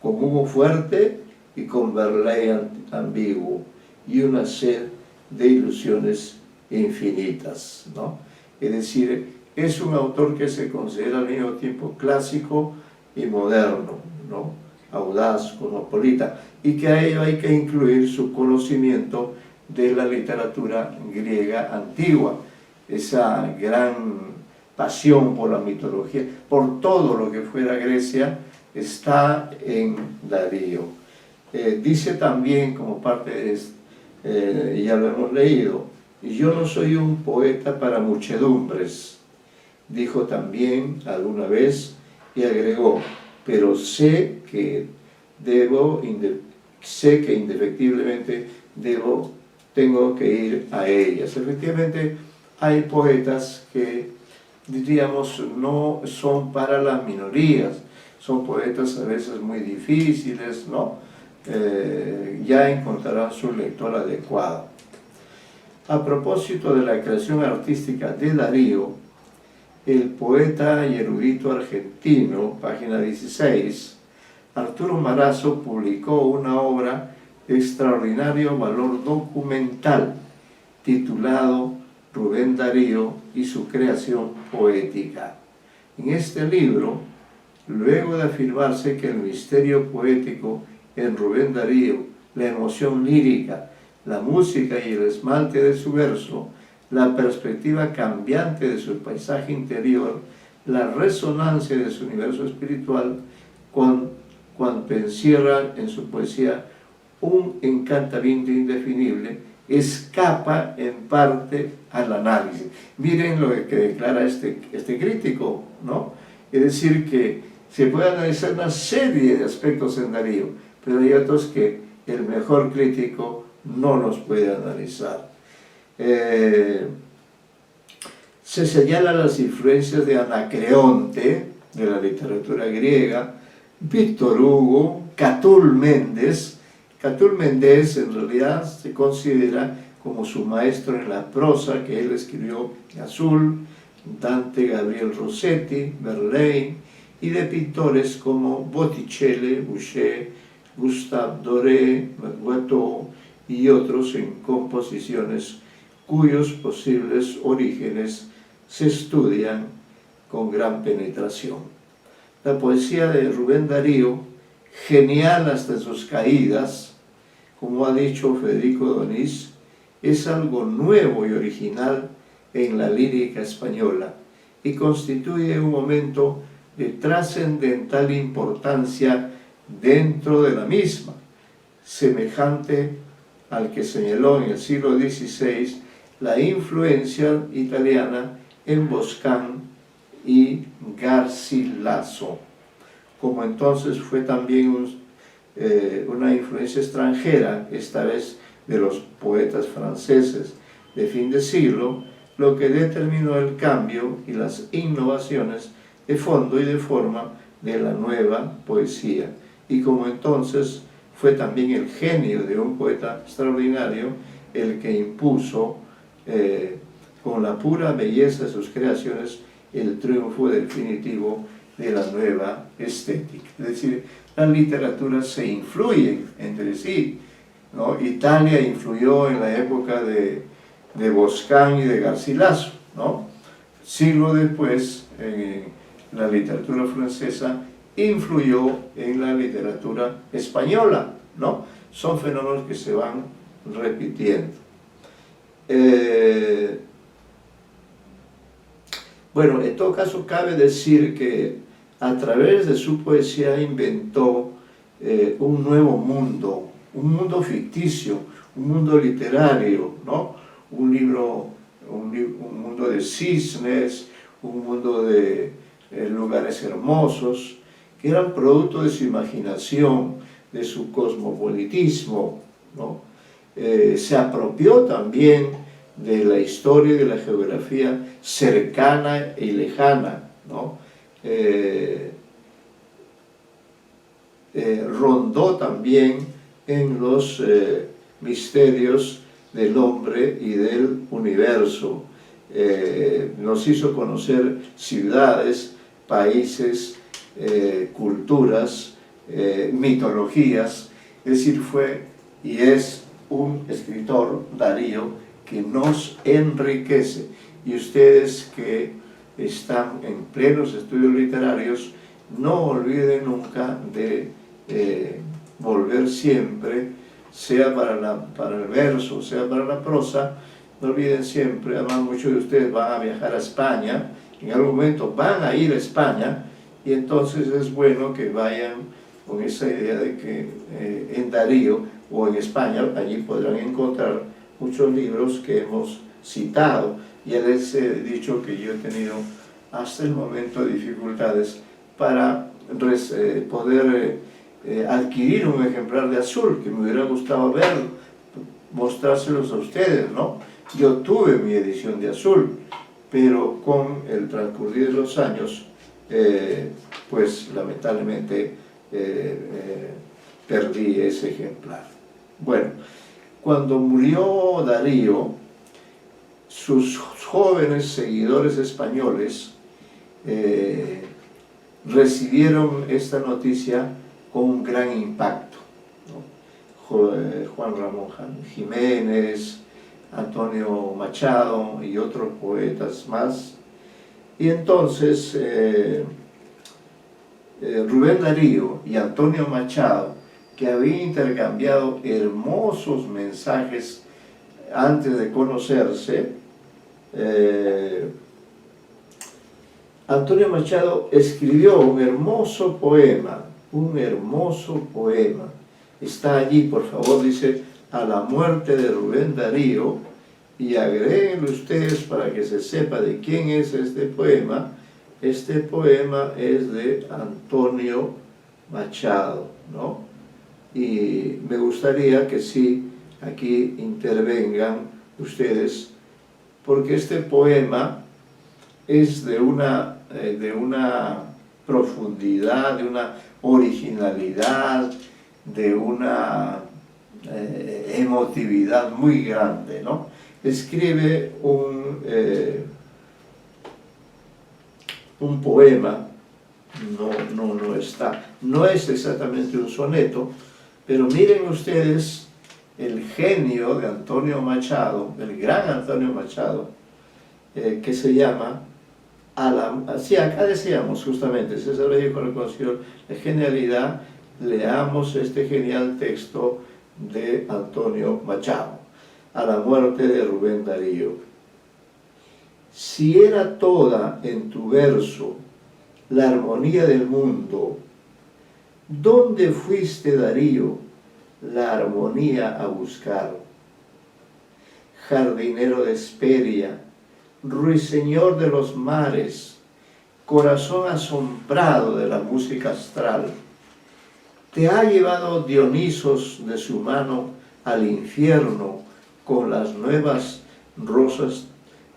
con humo fuerte y con verley ambiguo, y una sed de ilusiones infinitas, ¿no? Es decir, es un autor que se considera al mismo tiempo clásico y moderno, ¿no? Audaz, cosmopolita, y que a ello hay que incluir su conocimiento de la literatura griega antigua, esa gran pasión por la mitología, por todo lo que fuera Grecia, está en Darío. Dice también, como parte de esto, ya lo hemos leído, yo no soy un poeta para muchedumbres, dijo también alguna vez, y agregó, pero sé que indefectiblemente tengo que ir a ellas. Efectivamente, hay poetas que, diríamos, no son para las minorías, son poetas a veces muy difíciles, ¿no? Ya encontrarán su lector adecuado. A propósito de la creación artística de Darío, el poeta y erudito argentino, página 16, Arturo Marazo publicó una obra de extraordinario valor documental titulado Rubén Darío y su creación poética. En este libro, luego de afirmarse que el misterio poético en Rubén Darío, la emoción lírica, la música y el esmalte de su verso, la perspectiva cambiante de su paisaje interior, la resonancia de su universo espiritual, cuando encierra en su poesía un encantamiento indefinible, escapa en parte al análisis. Miren lo que declara este crítico, ¿no? Es decir, que se puede analizar una serie de aspectos en Darío, pero hay otros que el mejor crítico no los puede analizar. Se señalan las influencias de Anacreonte, de la literatura griega, Víctor Hugo, Catull Méndez. Catull Méndez en realidad se considera como su maestro en la prosa, que él escribió en azul, Dante, Gabriel Rossetti, Verlaine, y de pintores como Botticelli, Boucher, Gustave Doré, Watteau y otros en composiciones cuyos posibles orígenes se estudian con gran penetración. La poesía de Rubén Darío, genial hasta sus caídas, como ha dicho Federico Donís, es algo nuevo y original en la lírica española y constituye un momento de trascendental importancia dentro de la misma, semejante al que señaló en el siglo XVI la influencia italiana en Boscán y Garcilaso, como entonces fue también una influencia extranjera, esta vez de los poetas franceses de fin de siglo, lo que determinó el cambio y las innovaciones de fondo y de forma de la nueva poesía. Y como entonces fue también el genio de un poeta extraordinario el que impuso con la pura belleza de sus creaciones el triunfo definitivo de la nueva estética. Es decir, las literaturas se influyen entre sí, ¿no? Italia influyó en la época de Boscán y de Garcilaso, ¿no? Siglo después, la literatura francesa influyó en la literatura española, ¿no? Son fenómenos que se van repitiendo. Bueno, en todo caso cabe decir que a través de su poesía inventó un nuevo mundo, un mundo ficticio, un mundo literario, ¿no? Un mundo de cisnes, un mundo de lugares hermosos, que eran producto de su imaginación, de su cosmopolitismo, ¿no? Se apropió también de la historia y de la geografía cercana y lejana, ¿no? Rondó también en los misterios del hombre y del universo. Nos hizo conocer ciudades, países, culturas, mitologías, es decir, fue y es un escritor, Darío, que nos enriquece. Y ustedes que están en plenos estudios literarios, no olviden nunca de volver siempre, sea para el verso, sea para la prosa, no olviden siempre, además muchos de ustedes van a viajar a España, en algún momento van a ir a España, y entonces es bueno que vayan con esa idea de que en Darío o en España, allí podrán encontrar muchos libros que hemos citado. Ya les he dicho que yo he tenido hasta el momento dificultades para poder adquirir un ejemplar de Azul, que me hubiera gustado verlo, mostrárselos a ustedes, ¿no? Yo tuve mi edición de Azul, pero con el transcurrir de los años, pues lamentablemente perdí ese ejemplar. Bueno, cuando murió Darío, sus jóvenes seguidores españoles recibieron esta noticia con un gran impacto, ¿no? Juan Ramón Jiménez, Antonio Machado y otros poetas más. Y entonces Rubén Darío y Antonio Machado, que habían intercambiado hermosos mensajes antes de conocerse, Antonio Machado escribió un hermoso poema, está allí, por favor, dice, a la muerte de Rubén Darío, y agréguenlo ustedes para que se sepa de quién es este poema. Este poema es de Antonio Machado, ¿no? Y me gustaría que sí, aquí intervengan ustedes, porque este poema es de una profundidad, de una originalidad, de una emotividad muy grande, ¿no? Escribe un poema, no es exactamente un soneto, pero miren ustedes el genio de Antonio Machado, el gran Antonio Machado, que se llama, acá decíamos justamente, César Vallejo reconoció la genialidad, leamos este genial texto de Antonio Machado, a la muerte de Rubén Darío. Si era toda en tu verso la armonía del mundo, ¿dónde fuiste, Darío, la armonía a buscar? Jardinero de Hesperia, ruiseñor de los mares, corazón asombrado de la música astral, te ha llevado Dionisos de su mano al infierno con las nuevas rosas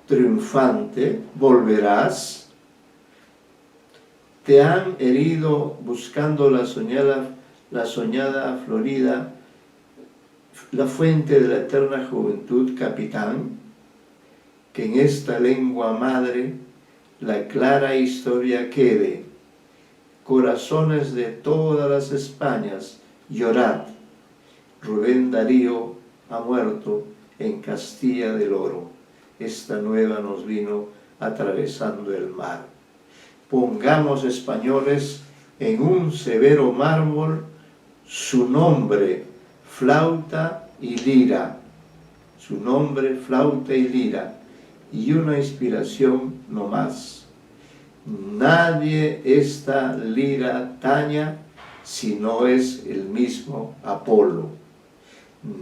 triunfante, volverás. Te han herido buscando la soñada florida, la fuente de la eterna juventud, capitán, que en esta lengua madre la clara historia quede. Corazones de todas las Españas, llorad. Rubén Darío ha muerto en Castilla del Oro. Esta nueva nos vino atravesando el mar. Pongamos, españoles, en un severo mármol su nombre, flauta y lira. Su nombre, flauta y lira. Y una inspiración no más. Nadie esta lira taña si no es el mismo Apolo.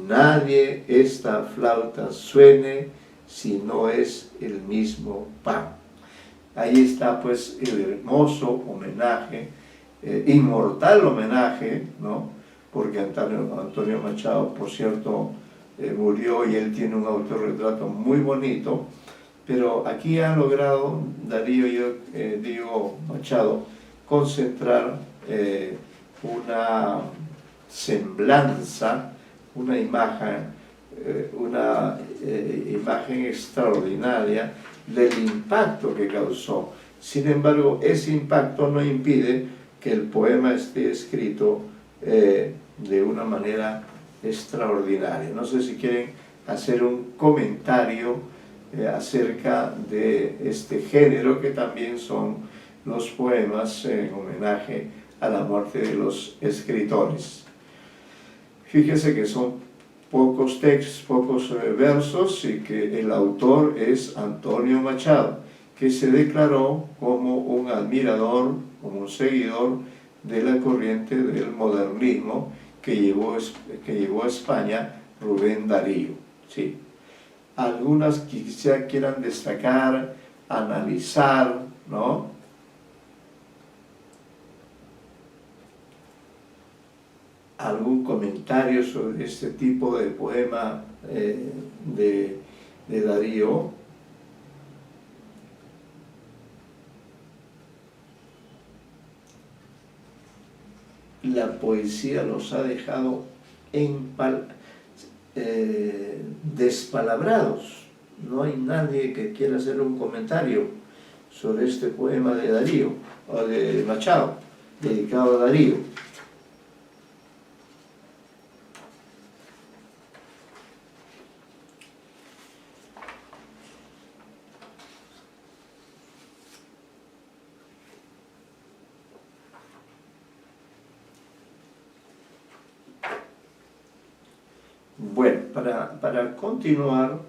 Nadie esta flauta suene si no es el mismo Pan. Ahí está pues el hermoso homenaje, inmortal homenaje, ¿no? Porque Antonio Machado, por cierto, murió y él tiene un autorretrato muy bonito, pero aquí ha logrado Darío y digo Machado concentrar una semblanza, una imagen extraordinaria del impacto que causó. Sin embargo, ese impacto no impide que el poema esté escrito de una manera extraordinaria. No sé si quieren hacer un comentario acerca de este género, que también son los poemas en homenaje a la muerte de los escritores. Fíjese que son pocos textos, pocos versos, y que el autor es Antonio Machado, que se declaró como un admirador, como un seguidor de la corriente del modernismo que llevó a España Rubén Darío. ¿Sí? Algunas quizá quieran destacar, analizar, ¿no? Algún comentario sobre este tipo de poema de Darío. La poesía los ha dejado despalabrados. No hay nadie que quiera hacer un comentario sobre este poema de Darío, o de Machado, dedicado a Darío. Bueno, para continuar,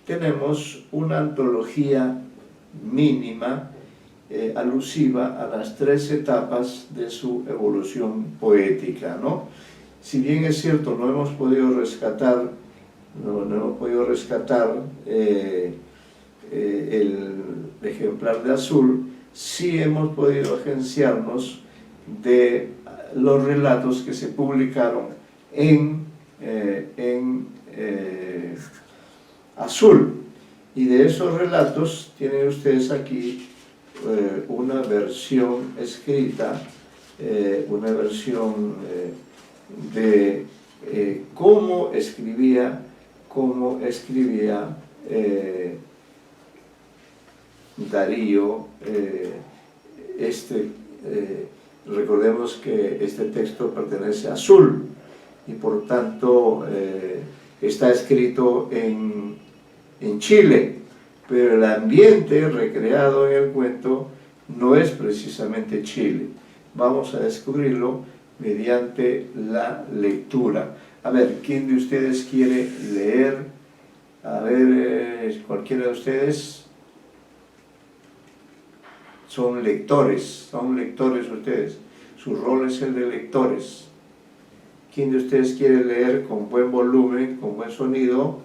tenemos una antología mínima alusiva a las 3 etapas de su evolución poética, ¿no? Si bien es cierto, no hemos podido rescatar el ejemplar de azul, sí hemos podido agenciarnos de los relatos que se publicaron en azul, y de esos relatos tienen ustedes aquí una versión escrita, una versión de cómo escribía Darío. Recordemos que este texto pertenece a Azul, y por tanto está escrito en Chile, pero el ambiente recreado en el cuento no es precisamente Chile. Vamos a descubrirlo mediante la lectura. A ver, ¿quién de ustedes quiere leer? A ver, cualquiera de ustedes. Son lectores ustedes. Su rol es el de lectores. ¿Quién de ustedes quiere leer con buen volumen, con buen sonido?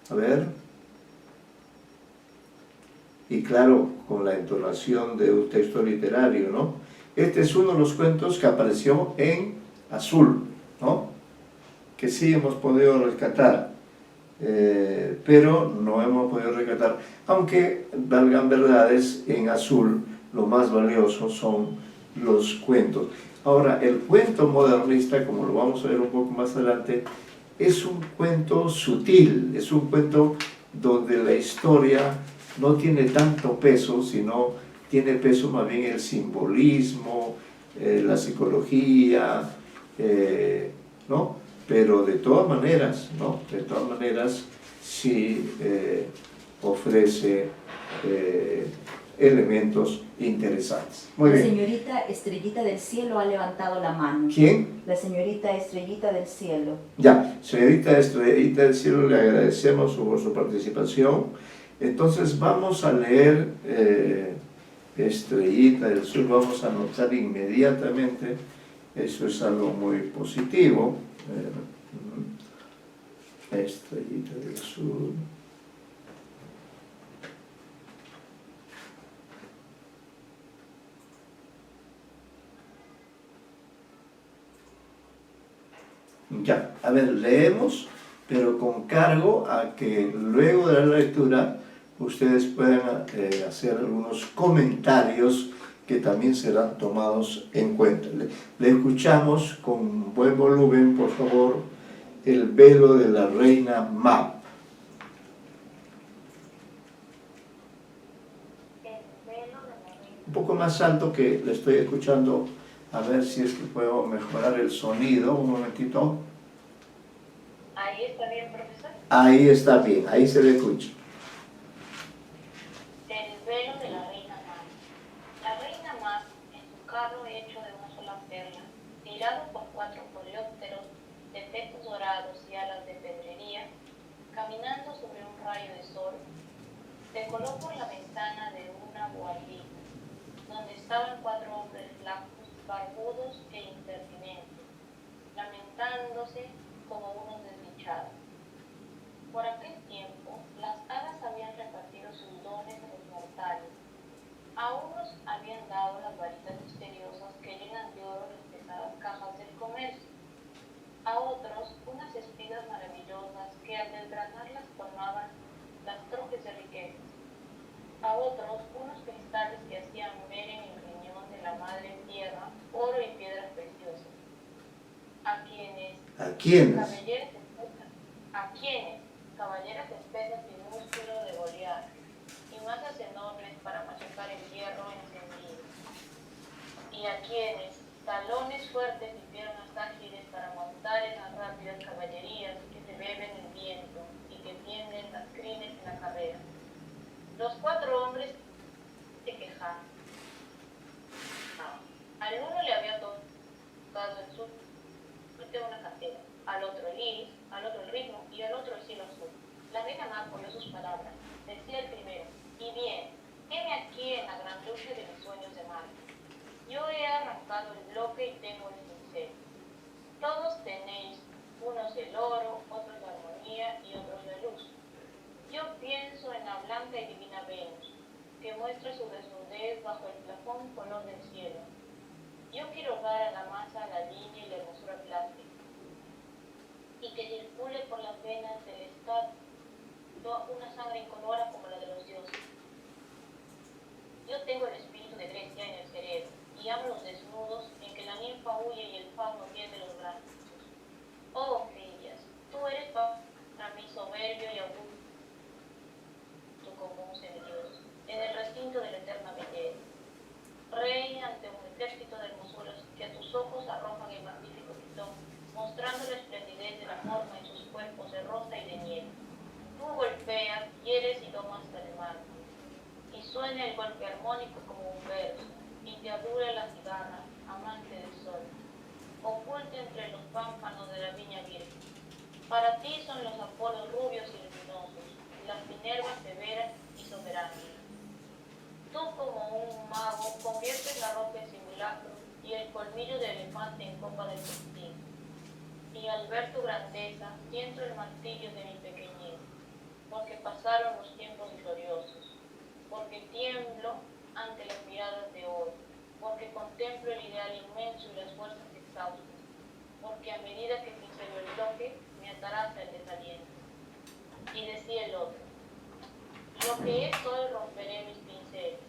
A ver. Y claro, con la entonación de un texto literario, ¿no? Este es uno de los cuentos que apareció en azul, ¿no? Que sí hemos podido rescatar, pero no hemos podido rescatar, aunque valgan verdades, en azul lo más valioso son los cuentos. Ahora, el cuento modernista, como lo vamos a ver un poco más adelante, es un cuento sutil, es un cuento donde la historia no tiene tanto peso, sino tiene peso más bien el simbolismo, la psicología, ¿no? Pero de todas maneras, ¿no? De todas maneras sí ofrece elementos interesantes. Muy bien. La señorita Estrellita del Cielo ha levantado la mano. ¿Quién? La señorita Estrellita del Cielo. Ya, señorita Estrellita del Cielo, le agradecemos por su participación. Entonces vamos a leer Estrellita del Sur, vamos a anotar inmediatamente, eso es algo muy positivo. Estrellita del Sur. Ya, a ver, leemos, pero con cargo a que luego de la lectura ustedes puedan hacer algunos comentarios que también serán tomados en cuenta. Le escuchamos con buen volumen, por favor, El velo de la reina Mab. Un poco más alto, que le estoy escuchando A ver si es que puedo mejorar el sonido. Un momentito. ¿Ahí está bien, profesor? Ahí está bien, ahí se le escucha. El velo de la reina Mar. La reina Mar, en su carro hecho de una sola perla, tirado por 4 coleópteros de pecos dorados y alas de pedrería, caminando sobre un rayo de sol, se coló por la ventana de una boardilla, donde estaban 4 hombres blancos, barbudos e impertinentes, lamentándose como unos desdichados. Por aquel tiempo, las hadas habían repartido sus dones a los mortales. A unos habían dado las varitas misteriosas que llenan de oro las pesadas cajas del comercio. A otros, unas espigas maravillosas que al desgranarlas colmaban las trojes de riquezas. A otros, unos cristales que hacían ver en el riñón de la madre tierra oro y piedras preciosas. A quienes caballeras espesas y músculo de Goliat, y masas enormes para machacar el hierro encendido. Y a quienes talones fuertes y piernas ágiles para montar en las rápidas caballerías que se beben el viento y que tienden las crines en la carrera. Los 4 hombres se quejaban. Al uno le había tocado el sur de una cantera, al otro el iris, al otro el ritmo y al otro el cielo azul. La reina Mar oyó sus palabras. Decía el primero: y bien, heme aquí en la gran lucha de mis sueños de mar. Yo he arrancado el bloque y tengo el cincel. Todos tenéis, unos el oro, otros la armonía y otros la luz. Yo pienso en la blanca y divina Venus, que muestra su desnudez bajo el plafón color del cielo. Yo quiero dar a la masa la línea y la hermosura plástica, y que circule por las venas del estado una sangre incolora como la de los dioses. Yo tengo el espíritu de Grecia en el cerebro, y amo los desnudos en que la ninfa huye y el fauno pierde los brazos. Oh, Filias, tú eres para mí soberbio y augusto como un semidios, en el recinto de la eterna belleza. Rey ante un ejército de hermosuras que a tus ojos arrojan el magnífico pitón, mostrando la esplendidez de la forma en sus cuerpos de rosa y de nieve. Tú golpeas, hieres y domas hasta el mar, y suena el golpe armónico como un verso, y te adula la cigarra, amante del sol, oculta entre los pámpanos de la viña virgen. Para ti son los Apolos rubios y luminosos, las Minervas severas y soberanas. Tú como un mago conviertes la roca en simulacro y el colmillo de elefante en copa del festín. Y al ver tu grandeza siento el martirio de mi pequeñez, porque pasaron los tiempos gloriosos, porque tiemblo ante las miradas de oro, porque contemplo el ideal inmenso y las fuerzas exhaustas, porque a medida que pincelo el bloque me ataraza el desaliento. Y decía el otro: lo que es hoy romperé mis pinceles.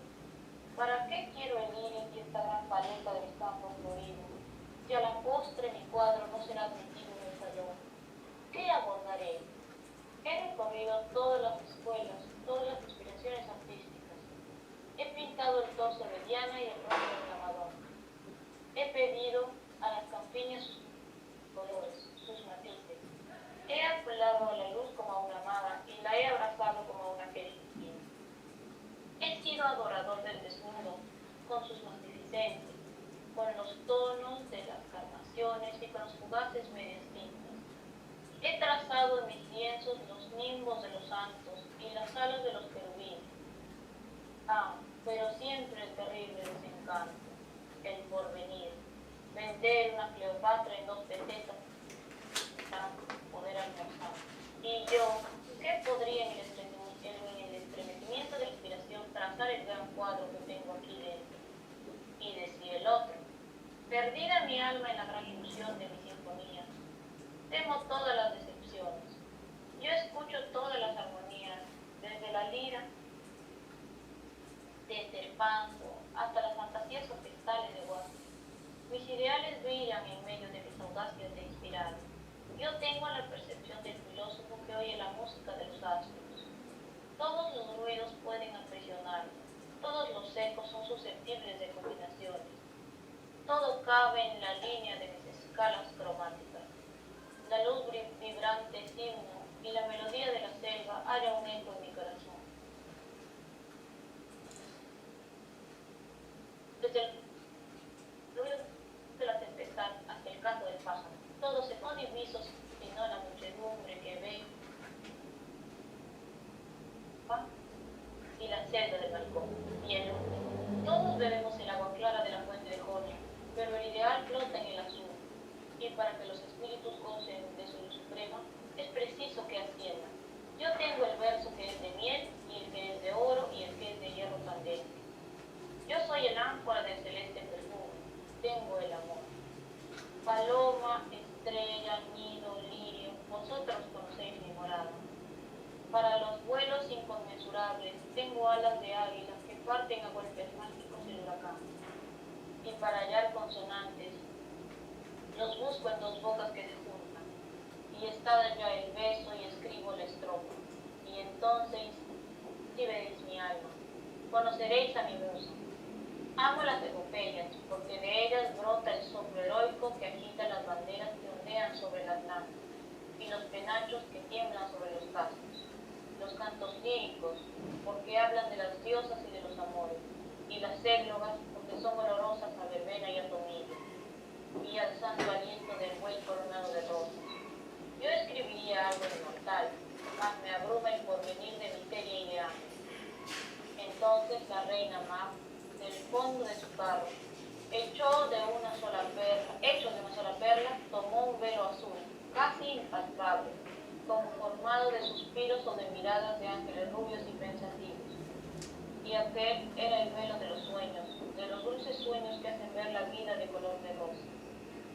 ¿Para qué quiero el iris y esta gran paleta del campo florido, si a la postre mi cuadro no será admitido en el salón? ¿Qué abordaré? He recorrido todas las escuelas, todas las inspiraciones artísticas. He pintado el torso de Diana y el rostro de la Madonna. He pedido a las campiñas sus colores, sus matices. He apelado a la luz como a una amada y la he abrazado como a una querida. He sido adorador del desnudo, con sus magnificencias, con los tonos de las carnaciones y con las fugaces medias tintas. He trazado en mis lienzos los nimbos de los santos y las alas de los querubines. Ah, pero siempre el terrible desencanto, el porvenir, vender una Cleopatra en 2 pesetas para poder almorzar. Y yo, ¿qué podría en el estremecimiento de la inspiración trazar el gran cuadro que tengo aquí dentro? Y decía el otro: perdida mi alma en la gran ilusión de mi sinfonía, temo todas las decepciones. Yo escucho todas las armonías, desde la lira, desde el panzo, hasta las fantasías orquestales de Wagner. Mis ideales brillan en medio de mis audacias de inspirar. Yo tengo la percepción del filósofo que oye la música de los astros. Todos los ruidos pueden aprisionarme, todos los ecos son susceptibles de combinaciones. Todo cabe en la línea de mis escalas cromáticas. La luz vibrante es himno y la melodía de la selva halla un eco en mi corazón. Desde el ruido de la tempestad hasta el canto del pájaro, todos se no divisos sino la muchedumbre que ve y la celda del balcón. Bien, todos bebemos el agua clara de la fuente de Jonia, pero el ideal flota en el azul, y para que los espíritus gocen de su luz suprema, es preciso que asciendan. Yo tengo el verso que es de miel, y el que es de oro, y el que es de hierro candente. Yo soy el áncora del celeste perfume, tengo el amor. Paloma, estrella, nido, lirio, vosotros conocéis mi morada. Para los vuelos inconmensurables, tengo alas de águila que parten a golpes mágicos el huracán. Y para hallar consonantes, los busco en dos bocas que se juntan. Y está ya el beso y escribo la estrofa. Y entonces, si veréis mi alma, conoceréis a mi musa. Amo las epopeyas, porque de ellas brota el soplo heroico que agita las banderas que ondean sobre el Atlántico, y los penachos que tiemblan sobre los cascos. Los cantos líricos, porque hablan de las diosas y de los amores, y las églogas, porque son olorosas a verbena y a tomillo, y al santo aliento del buey coronado de rosas. Yo escribiría algo inmortal, mas me abruma el porvenir de miseria y de hambre. Entonces la reina Mab, del fondo de su carro, hecho de una sola perla, tomó un velo azul, casi impalpable, conformado de suspiros o de miradas de ángeles rubios y pensativos. Y aquel era el velo de los sueños, de los dulces sueños que hacen ver la vida de color de rosa.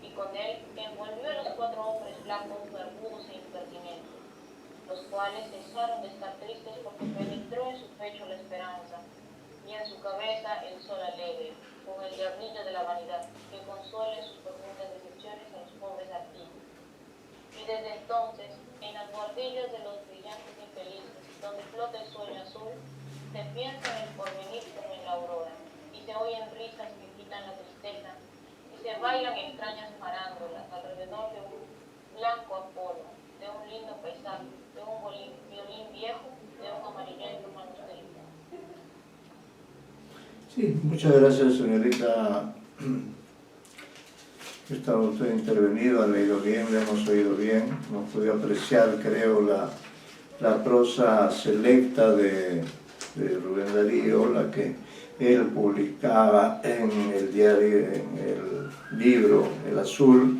Y con él envolvió a los 4 hombres blancos, barbudos e impertinentes, los cuales cesaron de estar tristes porque penetró en su pecho la esperanza, y en su cabeza el sol alegre, con el diablillo de la vanidad, que consuela en sus profundas decepciones a los pobres artistas. Y desde entonces, en las guardillas de los brillantes infelices, donde flota el sueño azul, se piensa en el porvenir como en la aurora, y se oyen risas que quitan la tristeza, y se bailan extrañas farándulas alrededor de un blanco Apolo, de un lindo paisaje, de un violín viejo, de un amarillento manuscrito. Sí, muchas gracias, señorita. Está usted intervenido, ha leído bien, le hemos oído bien, hemos podido apreciar, creo, la prosa selecta de Rubén Darío, la que él publicaba en el diario, en el libro El Azul.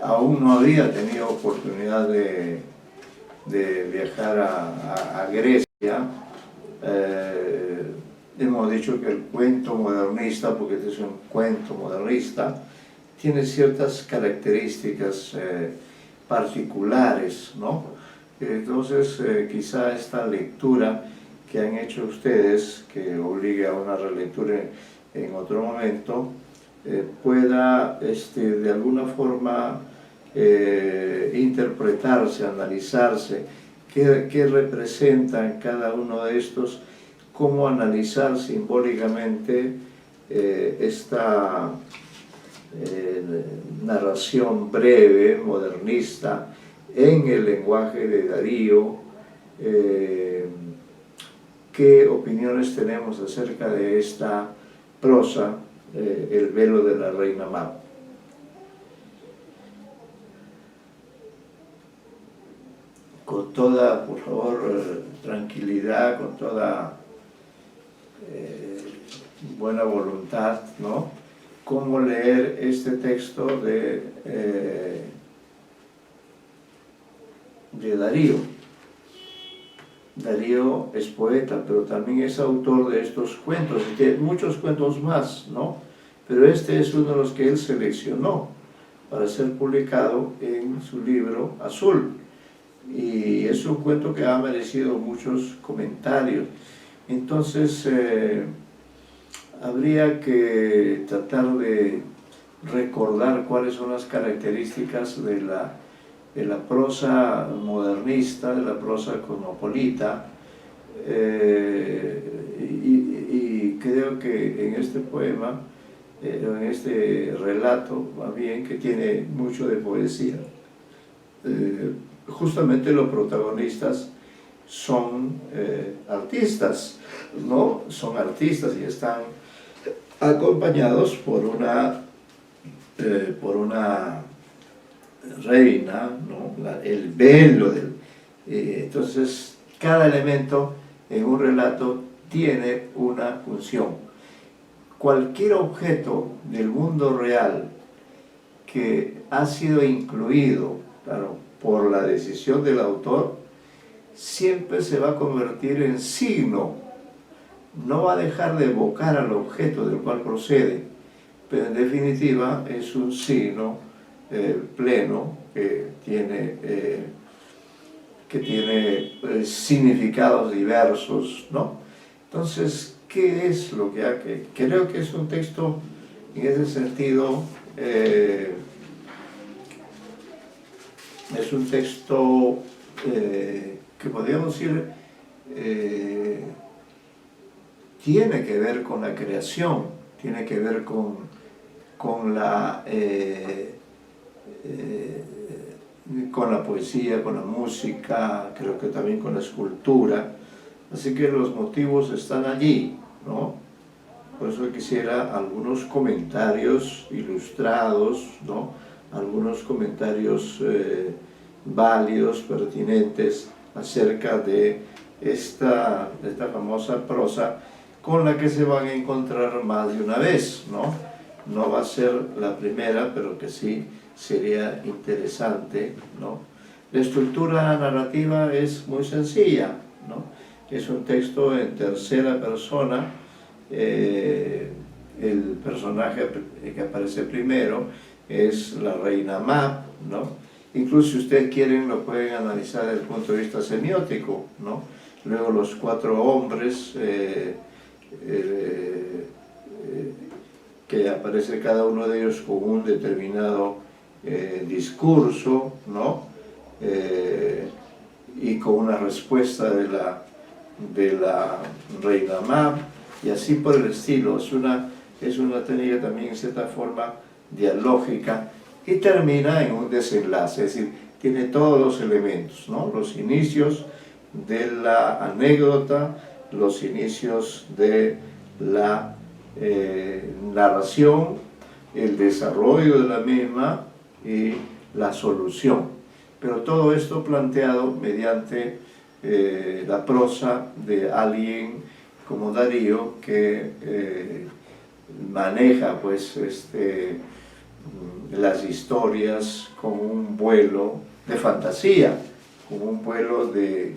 Aún no había tenido oportunidad de viajar a Grecia. Hemos dicho que el cuento modernista, porque este es un cuento modernista, tiene ciertas características particulares, ¿no? Entonces, quizá esta lectura que han hecho ustedes, que obligue a una relectura en otro momento, pueda de alguna forma interpretarse, analizarse, qué representan cada uno de estos, cómo analizar simbólicamente esta narración breve, modernista, en el lenguaje de Darío. ¿Qué opiniones tenemos acerca de esta prosa, El velo de la reina Mab? Con toda, por favor, tranquilidad, con toda buena voluntad, ¿no? Cómo leer este texto de Darío. Darío es poeta, pero también es autor de estos cuentos, y tiene muchos cuentos más, ¿no? Pero este es uno de los que él seleccionó para ser publicado en su libro Azul. Y es un cuento que ha merecido muchos comentarios. Entonces, habría que tratar de recordar cuáles son las características de la prosa modernista, de la prosa cosmopolita, y creo que en este poema en este relato, más bien, que tiene mucho de poesía. Justamente los protagonistas son artistas, ¿no? Son artistas y están acompañados por una reina, ¿no? El velo del... entonces, cada elemento en un relato tiene una función. Cualquier objeto del mundo real que ha sido incluido, claro, por la decisión del autor, siempre se va a convertir en signo. No va a dejar de evocar al objeto del cual procede, pero en definitiva es un signo pleno que tiene significados diversos, ¿no? Entonces, ¿qué es lo que hay? Creo que es un texto, en ese sentido, es un texto que podríamos decir tiene que ver con la creación, tiene que ver con la poesía, con la música, creo que también con la escultura. Así que los motivos están allí, ¿no? Por eso quisiera algunos comentarios ilustrados, ¿no? Algunos comentarios válidos, pertinentes, acerca de esta famosa prosa con la que se van a encontrar más de una vez, ¿no? No va a ser la primera, pero que sí sería interesante, ¿no? La estructura narrativa es muy sencilla, ¿no? Es un texto en tercera persona. El personaje que aparece primero es la reina Mab, ¿no? Incluso si ustedes quieren lo pueden analizar desde el punto de vista semiótico, ¿no? Luego los 4 hombres que aparece cada uno de ellos con un determinado discurso, ¿no? Y con una respuesta de la reina Mab, y así por el estilo. Es una técnica también en cierta forma dialógica y termina en un desenlace, es decir, tiene todos los elementos, ¿no? Los inicios de la anécdota, los inicios de la narración, el desarrollo de la misma y la solución. Pero todo esto planteado mediante la prosa de alguien como Darío, que maneja pues las historias con un vuelo de fantasía, con un vuelo de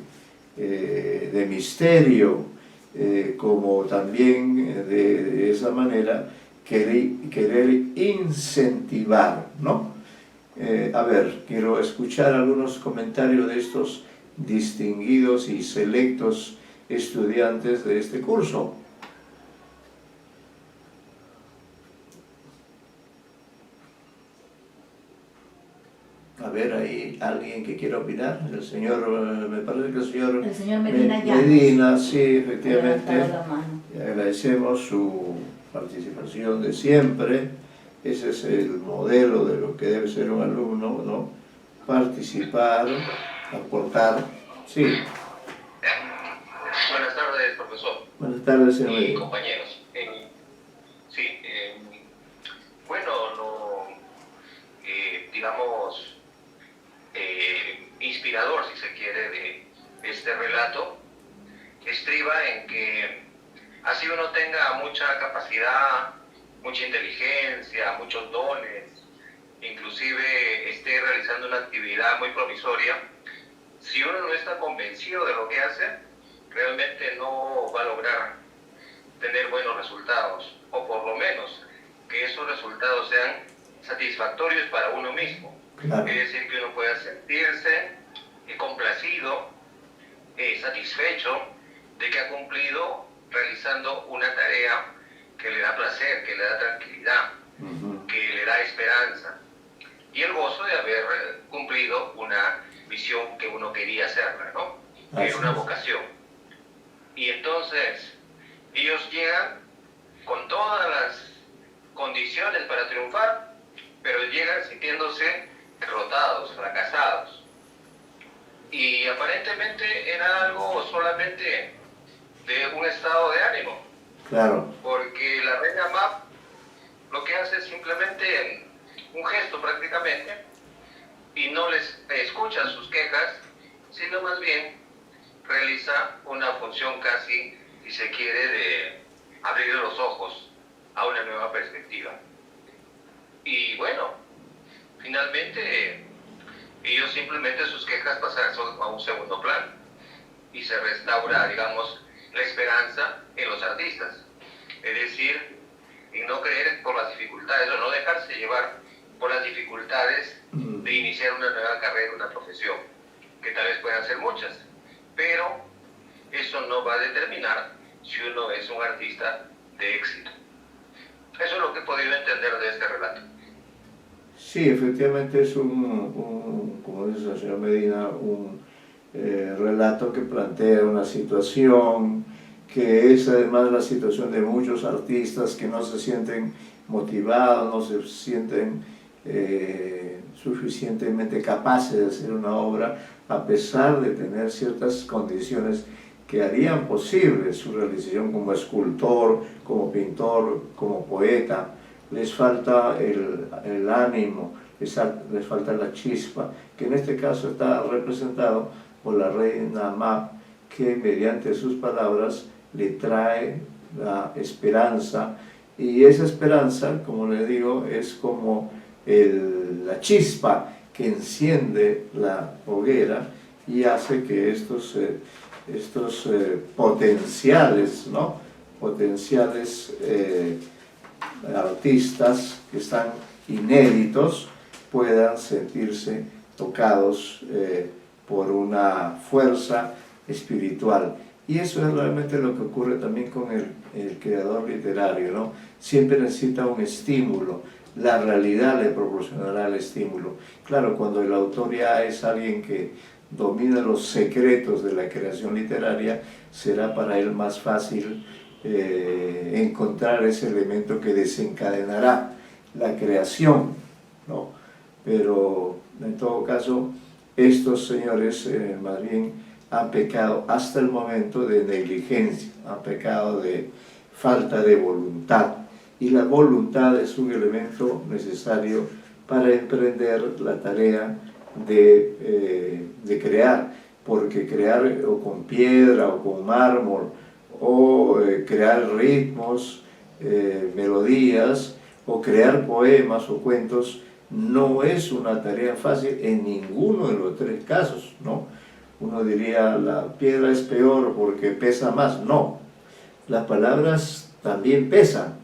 misterio, como también de esa manera querer incentivar, ¿no? A ver, quiero escuchar algunos comentarios de estos distinguidos y selectos estudiantes de este curso. A ver, ¿hay alguien que quiera opinar? El señor, me parece que el señor Medina Llanos. Medina, sí, efectivamente. La mano. Le agradecemos su participación de siempre. Ese es el modelo de lo que debe ser un alumno, ¿no? Participar, aportar. Sí. Buenas tardes, profesor. Buenas tardes, señor Y Medina. compañeros. Bueno, digamos, inspirador, si se quiere, de este relato, estriba en que así uno tenga mucha capacidad, mucha inteligencia, muchos dones, inclusive esté realizando una actividad muy promisoria, si uno no está convencido de lo que hace, realmente no va a lograr tener buenos resultados, o por lo menos que esos resultados sean satisfactorios para uno mismo. Claro. Es decir, que uno pueda sentirse complacido, satisfecho de que ha cumplido realizando una tarea que le da placer, que le da tranquilidad, que le da esperanza, y el gozo de haber cumplido una misión que uno quería hacerla, ¿no? Que era una vocación. Y entonces ellos llegan con todas las condiciones para triunfar, pero llegan sintiéndose derrotados, fracasados. Y aparentemente era algo solamente de un estado de ánimo. Claro. Porque la reina Mab lo que hace es simplemente un gesto prácticamente y no les escucha sus quejas, sino más bien realiza una función casi, si se quiere, de abrir los ojos a una nueva perspectiva. Y bueno, finalmente ellos simplemente sus quejas pasan a un segundo plano y se restaura, digamos, la esperanza en los artistas. Es decir, en no creer por las dificultades o no dejarse llevar por las dificultades de iniciar una nueva carrera, una profesión, que tal vez puedan ser muchas, pero eso no va a determinar si uno es un artista de éxito. Eso es lo que he podido entender de este relato. Sí, efectivamente es como dice el señor Medina, un relato que plantea una situación que es además la situación de muchos artistas que no se sienten motivados, no se sienten suficientemente capaces de hacer una obra a pesar de tener ciertas condiciones que harían posible su realización como escultor, como pintor, como poeta. Les falta el ánimo, les falta la chispa, que en este caso está representado por la reina Mab, que mediante sus palabras le trae la esperanza, y esa esperanza, como le digo, es como la chispa que enciende la hoguera y hace que estos potenciales, ¿no? Potenciales artistas que están inéditos puedan sentirse tocados por una fuerza espiritual. Y eso es realmente lo que ocurre también con el creador literario, ¿no? Siempre necesita un estímulo, la realidad le proporcionará el estímulo. Claro, cuando el autor ya es alguien que domina los secretos de la creación literaria, será para él más fácil encontrar ese elemento que desencadenará la creación, ¿no? Pero en todo caso, estos señores más bien han pecado hasta el momento de negligencia, han pecado de falta de voluntad, y la voluntad es un elemento necesario para emprender la tarea de crear, porque crear o con piedra o con mármol, o crear ritmos, melodías, o crear poemas o cuentos, no es una tarea fácil en ninguno de los tres casos, ¿no? Uno diría, la piedra es peor porque pesa más. No, las palabras también pesan,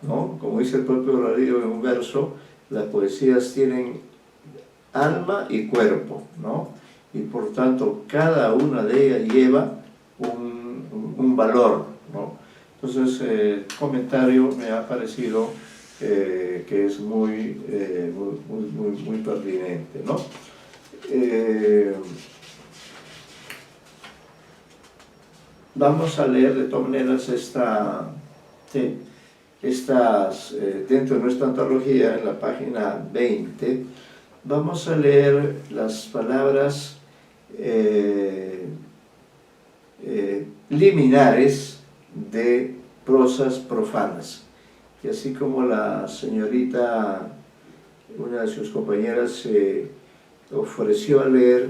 ¿no? Como dice el propio Darío en un verso, las poesías tienen alma y cuerpo, ¿no? Y por tanto, cada una de ellas lleva un valor, ¿no? Entonces, el comentario me ha parecido que es muy pertinente, ¿no? Vamos a leer de todas maneras dentro de nuestra antología, en la página 20, vamos a leer las palabras liminares de prosas profanas. Y así como la señorita, una de sus compañeras, se ofreció a leer,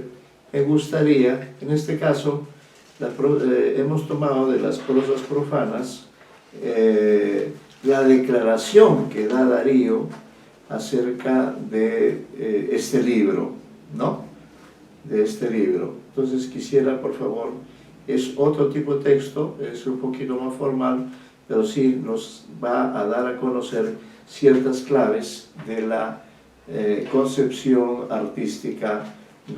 me gustaría, en este caso, hemos tomado de las prosas profanas la declaración que da Darío acerca de este libro, ¿no? De este libro. Entonces quisiera, por favor, es otro tipo de texto, es un poquito más formal, pero sí nos va a dar a conocer ciertas claves de la concepción artística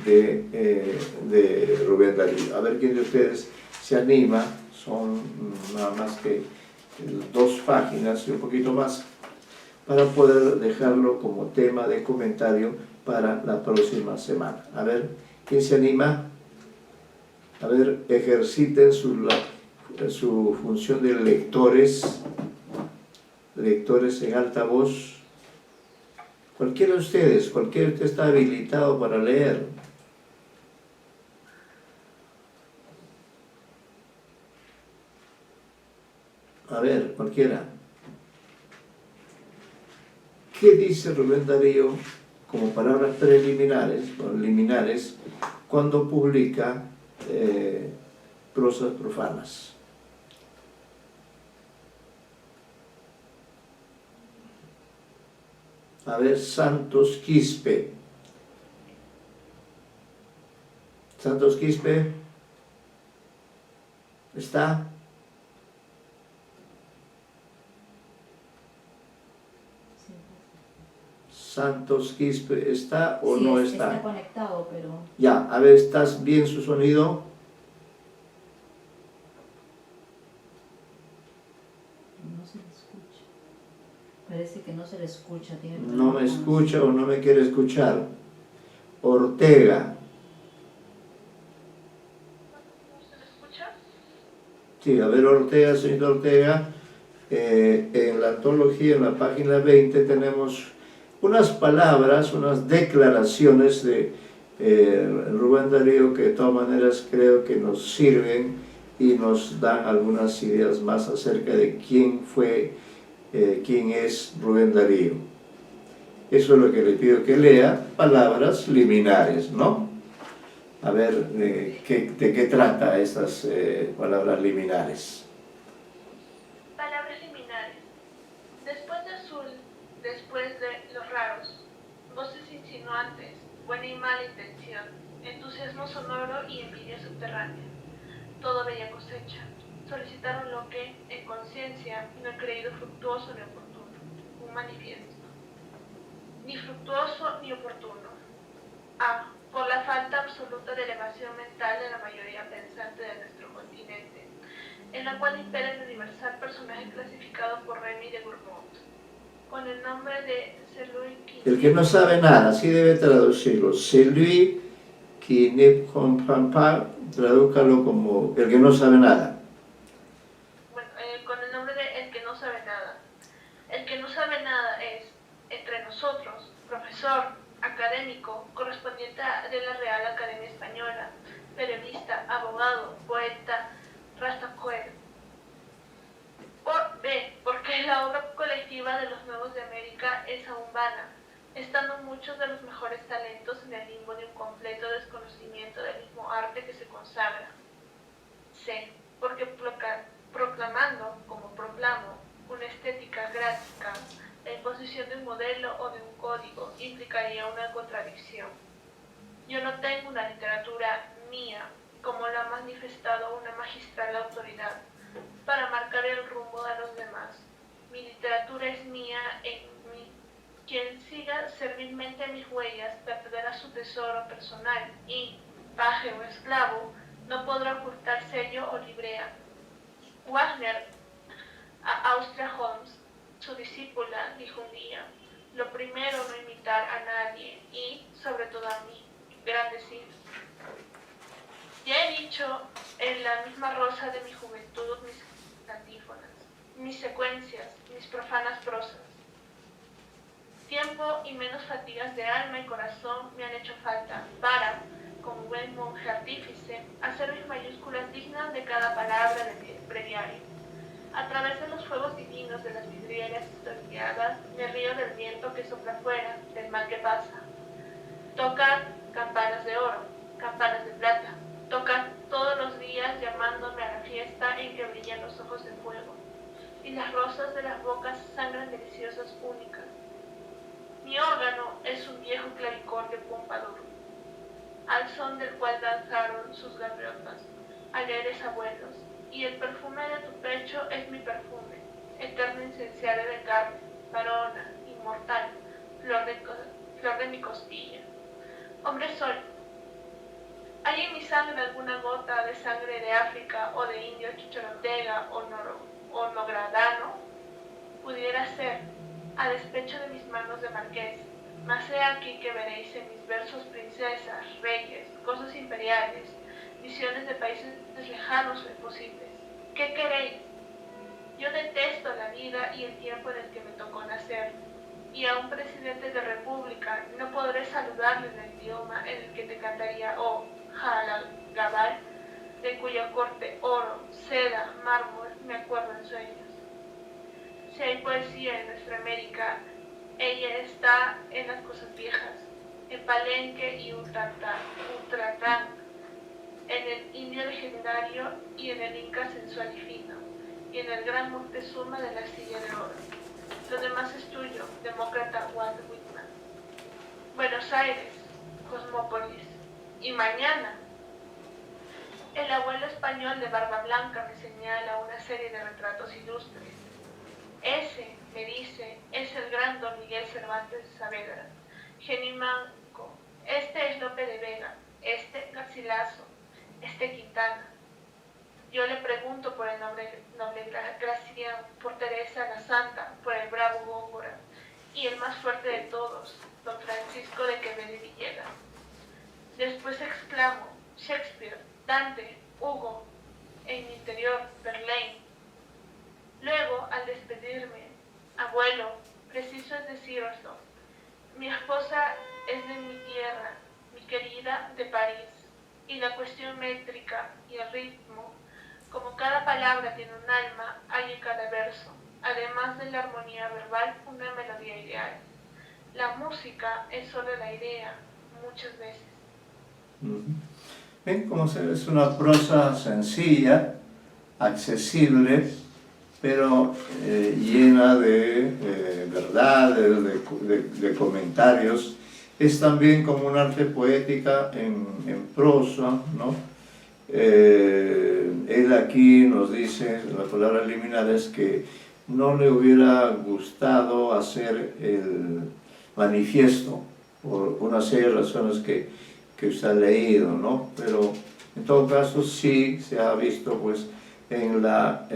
de Rubén Darío. A ver quién de ustedes se anima, son nada más que 2 páginas y un poquito más, para poder dejarlo como tema de comentario para la próxima semana. A ver, ¿quién se anima? A ver, ejerciten su función de lectores lectores en alta voz. Cualquiera de ustedes, cualquiera de ustedes está habilitado para leer. A ver, cualquiera. ¿Qué dice Rubén Darío como palabras preliminares o liminares cuando publica prosas profanas? A ver, Santos Quispe. Santos Quispe. ¿Está? Santos Quispe, ¿está o Sí, no está está? conectado, pero Ya, a ver, ¿estás bien su sonido? no se le escucha. Parece que no se le escucha. Tiene No me problemas. escucha o no me quiere escuchar. Ortega. ¿Se le escucha? Sí, a ver, Ortega, señor Ortega, en la antología, en la página 20, tenemos unas palabras, unas declaraciones de Rubén Darío que de todas maneras creo que nos sirven y nos dan algunas ideas más acerca de quién fue, quién es Rubén Darío. Eso es lo que le pido que lea, palabras liminares, ¿no? A ver, ¿de qué trata esas palabras liminares? Palabras liminares. Después de azul, después de los raros, voces insinuantes, buena y mala intención, entusiasmo sonoro y envidia subterránea. Todo bella cosecha. Solicitaron lo que, en conciencia, no he creído fructuoso ni oportuno. Un manifiesto. Ni fructuoso ni oportuno. A. Por la falta absoluta de elevación mental de la mayoría pensante de nuestro continente, en la cual impera el universal personaje clasificado por Remy de Gourmont, con el nombre de celui qui... El que no sabe nada, así debe traducirlo. Celui qui ne comprend pas, tradúcalo como el que no sabe nada. Bueno, con el nombre de el que no sabe nada. El que no sabe nada es, entre nosotros, profesor, académico, correspondiente de la Real Academia Española, periodista, abogado, poeta, rastacuero. Porque la obra colectiva de los Nuevos de América es aún vana, estando muchos de los mejores talentos en el limbo de un completo desconocimiento del mismo arte que se consagra. C. Porque proclamando, como proclamo, una estética gráfica, la imposición de un modelo o de un código implicaría una contradicción. Yo no tengo una literatura mía, como la ha manifestado una magistral autoridad, para marcar el rumbo de los demás. Mi literatura es mía en mí. Quien siga servilmente mis huellas perderá su tesoro personal y, paje o esclavo, no podrá ocultar sello o librea. Wagner a Austria Holmes, su discípula, dijo un día: lo primero, no imitar a nadie y, sobre todo a mí, gran decir. Ya he dicho en la misma rosa de mi juventud mis antífonas, mis secuencias, mis profanas prosas. Tiempo y menos fatigas de alma y corazón me han hecho falta para, como buen monje artífice, hacer mis mayúsculas dignas de cada palabra del breviario. A través de los fuegos divinos de las vidrieras historiadas, me río del viento que sopla afuera, del mal que pasa. Tocan campanas de oro, campanas de plata. Tocan todos los días llamándome a la fiesta en que brillan los ojos de fuego. Y las rosas de las bocas sangran deliciosas únicas. Mi órgano es un viejo clavicor de Pompadour, al son del cual danzaron sus gaviotas, alegres abuelos, y el perfume de tu pecho es mi perfume, eterno incenciario de carne, varona, inmortal, flor de mi costilla. Hombre soy. ¿Hay en mi sangre alguna gota de sangre de África o de indio chichorotega o nogradano? Pudiera ser, a despecho de mis manos de marqués, mas he aquí que veréis en mis versos princesas, reyes, cosas imperiales, visiones de países lejanos o imposibles. ¿Qué queréis? Yo detesto la vida y el tiempo en el que me tocó nacer, y a un presidente de república no podré saludarle en el idioma en el que te cantaría oh halal gabal, de cuya corte oro, seda, mármol me acuerdo en sueños. Si hay poesía en nuestra América, ella está en las cosas viejas, en Palenque y Utratán, en el indio legendario y en el inca sensual y fino, y en el gran Moctezuma de la silla de oro. Lo demás es tuyo, demócrata Walt Whitman. Buenos Aires, Cosmópolis. Y mañana, el abuelo español de barba blanca me señala una serie de retratos ilustres. Ese, me dice, es el gran don Miguel Cervantes de Saavedra, Genimanco. Este es Lope de Vega, este Garcilaso, este Quintana. Yo le pregunto por el noble Gracián, por Teresa la Santa, por el bravo Góngora, y el más fuerte de todos, don Francisco de Quevedo y Villegas. Después exclamo, Shakespeare, Dante, Hugo, en mi interior, Verlaine. Luego, al despedirme, abuelo, preciso es decíroslo, mi esposa es de mi tierra, mi querida de París, y la cuestión métrica y el ritmo, como cada palabra tiene un alma, hay en cada verso, además de la armonía verbal, una melodía ideal. La música es solo la idea, muchas veces. Bien, como se ve, es una prosa sencilla, accesible, pero llena de verdades, de comentarios. Es también como un arte poética en prosa, ¿no? Él aquí nos dice, en las palabras liminales, que no le hubiera gustado hacer el manifiesto por una serie de razones que usted ha leído, ¿no? Pero en todo caso sí se ha visto pues en la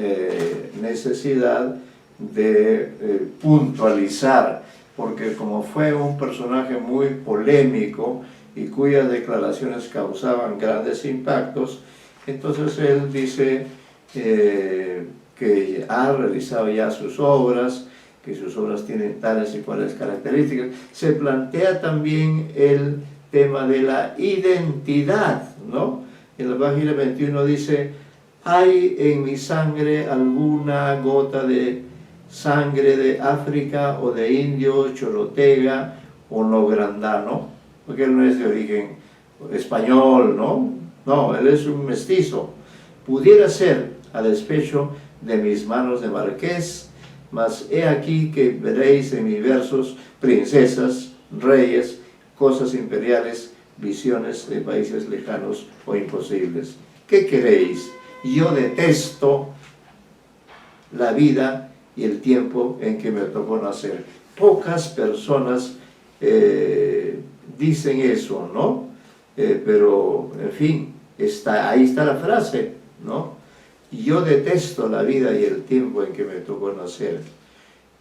necesidad de puntualizar, porque como fue un personaje muy polémico y cuyas declaraciones causaban grandes impactos, entonces él dice que ha realizado ya sus obras, que sus obras tienen tales y cuales características. Se plantea también el tema de la identidad, ¿no? En la página 21 dice: ¿hay en mi sangre alguna gota de sangre de África o de indio, chorotega o nograndano? Porque él no es de origen español, ¿no? No, él es un mestizo. Pudiera ser a despecho de mis manos de marqués, mas he aquí que veréis en mis versos princesas, reyes, cosas imperiales, visiones de países lejanos o imposibles. ¿Qué queréis? Yo detesto la vida y el tiempo en que me tocó nacer. Pocas personas dicen eso, ¿no? Pero, en fin, ahí está la frase, ¿no? Yo detesto la vida y el tiempo en que me tocó nacer.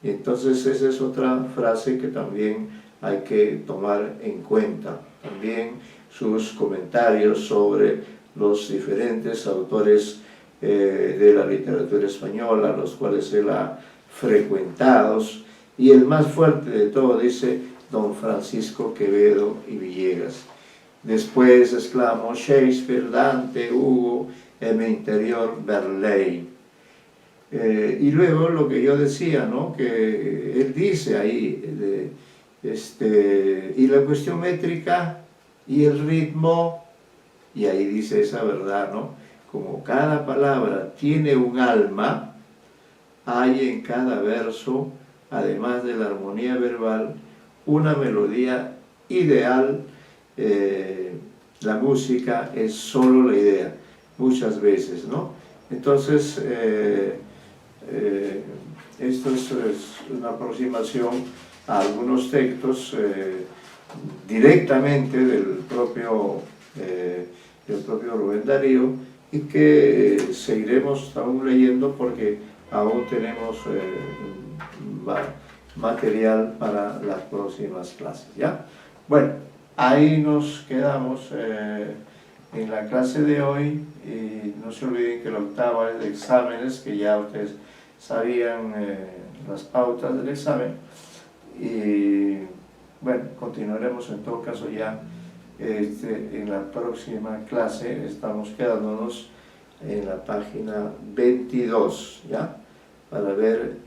Y entonces esa es otra frase que también hay que tomar en cuenta. También sus comentarios sobre los diferentes autores de la literatura española, los cuales él ha frecuentado, y el más fuerte de todo dice don Francisco Quevedo y Villegas. Después exclamó Shakespeare, Dante, Hugo, en mi interior Verlaine. Y luego lo que yo decía, ¿no? Que él dice ahí, y la cuestión métrica y el ritmo, y ahí dice esa verdad, ¿no? Como cada palabra tiene un alma, hay en cada verso, además de la armonía verbal, una melodía ideal. La música es solo la idea, muchas veces, ¿no? Entonces, esto es una aproximación a algunos textos directamente del propio Rubén Darío, y que seguiremos aún leyendo porque aún tenemos material para las próximas clases, ¿ya? Bueno, ahí nos quedamos en la clase de hoy, y no se olviden que la octava es de exámenes, que ya ustedes sabían las pautas del examen. Y bueno, continuaremos en todo caso ya en la próxima clase. Estamos quedándonos en la página 22, ¿ya? Para ver,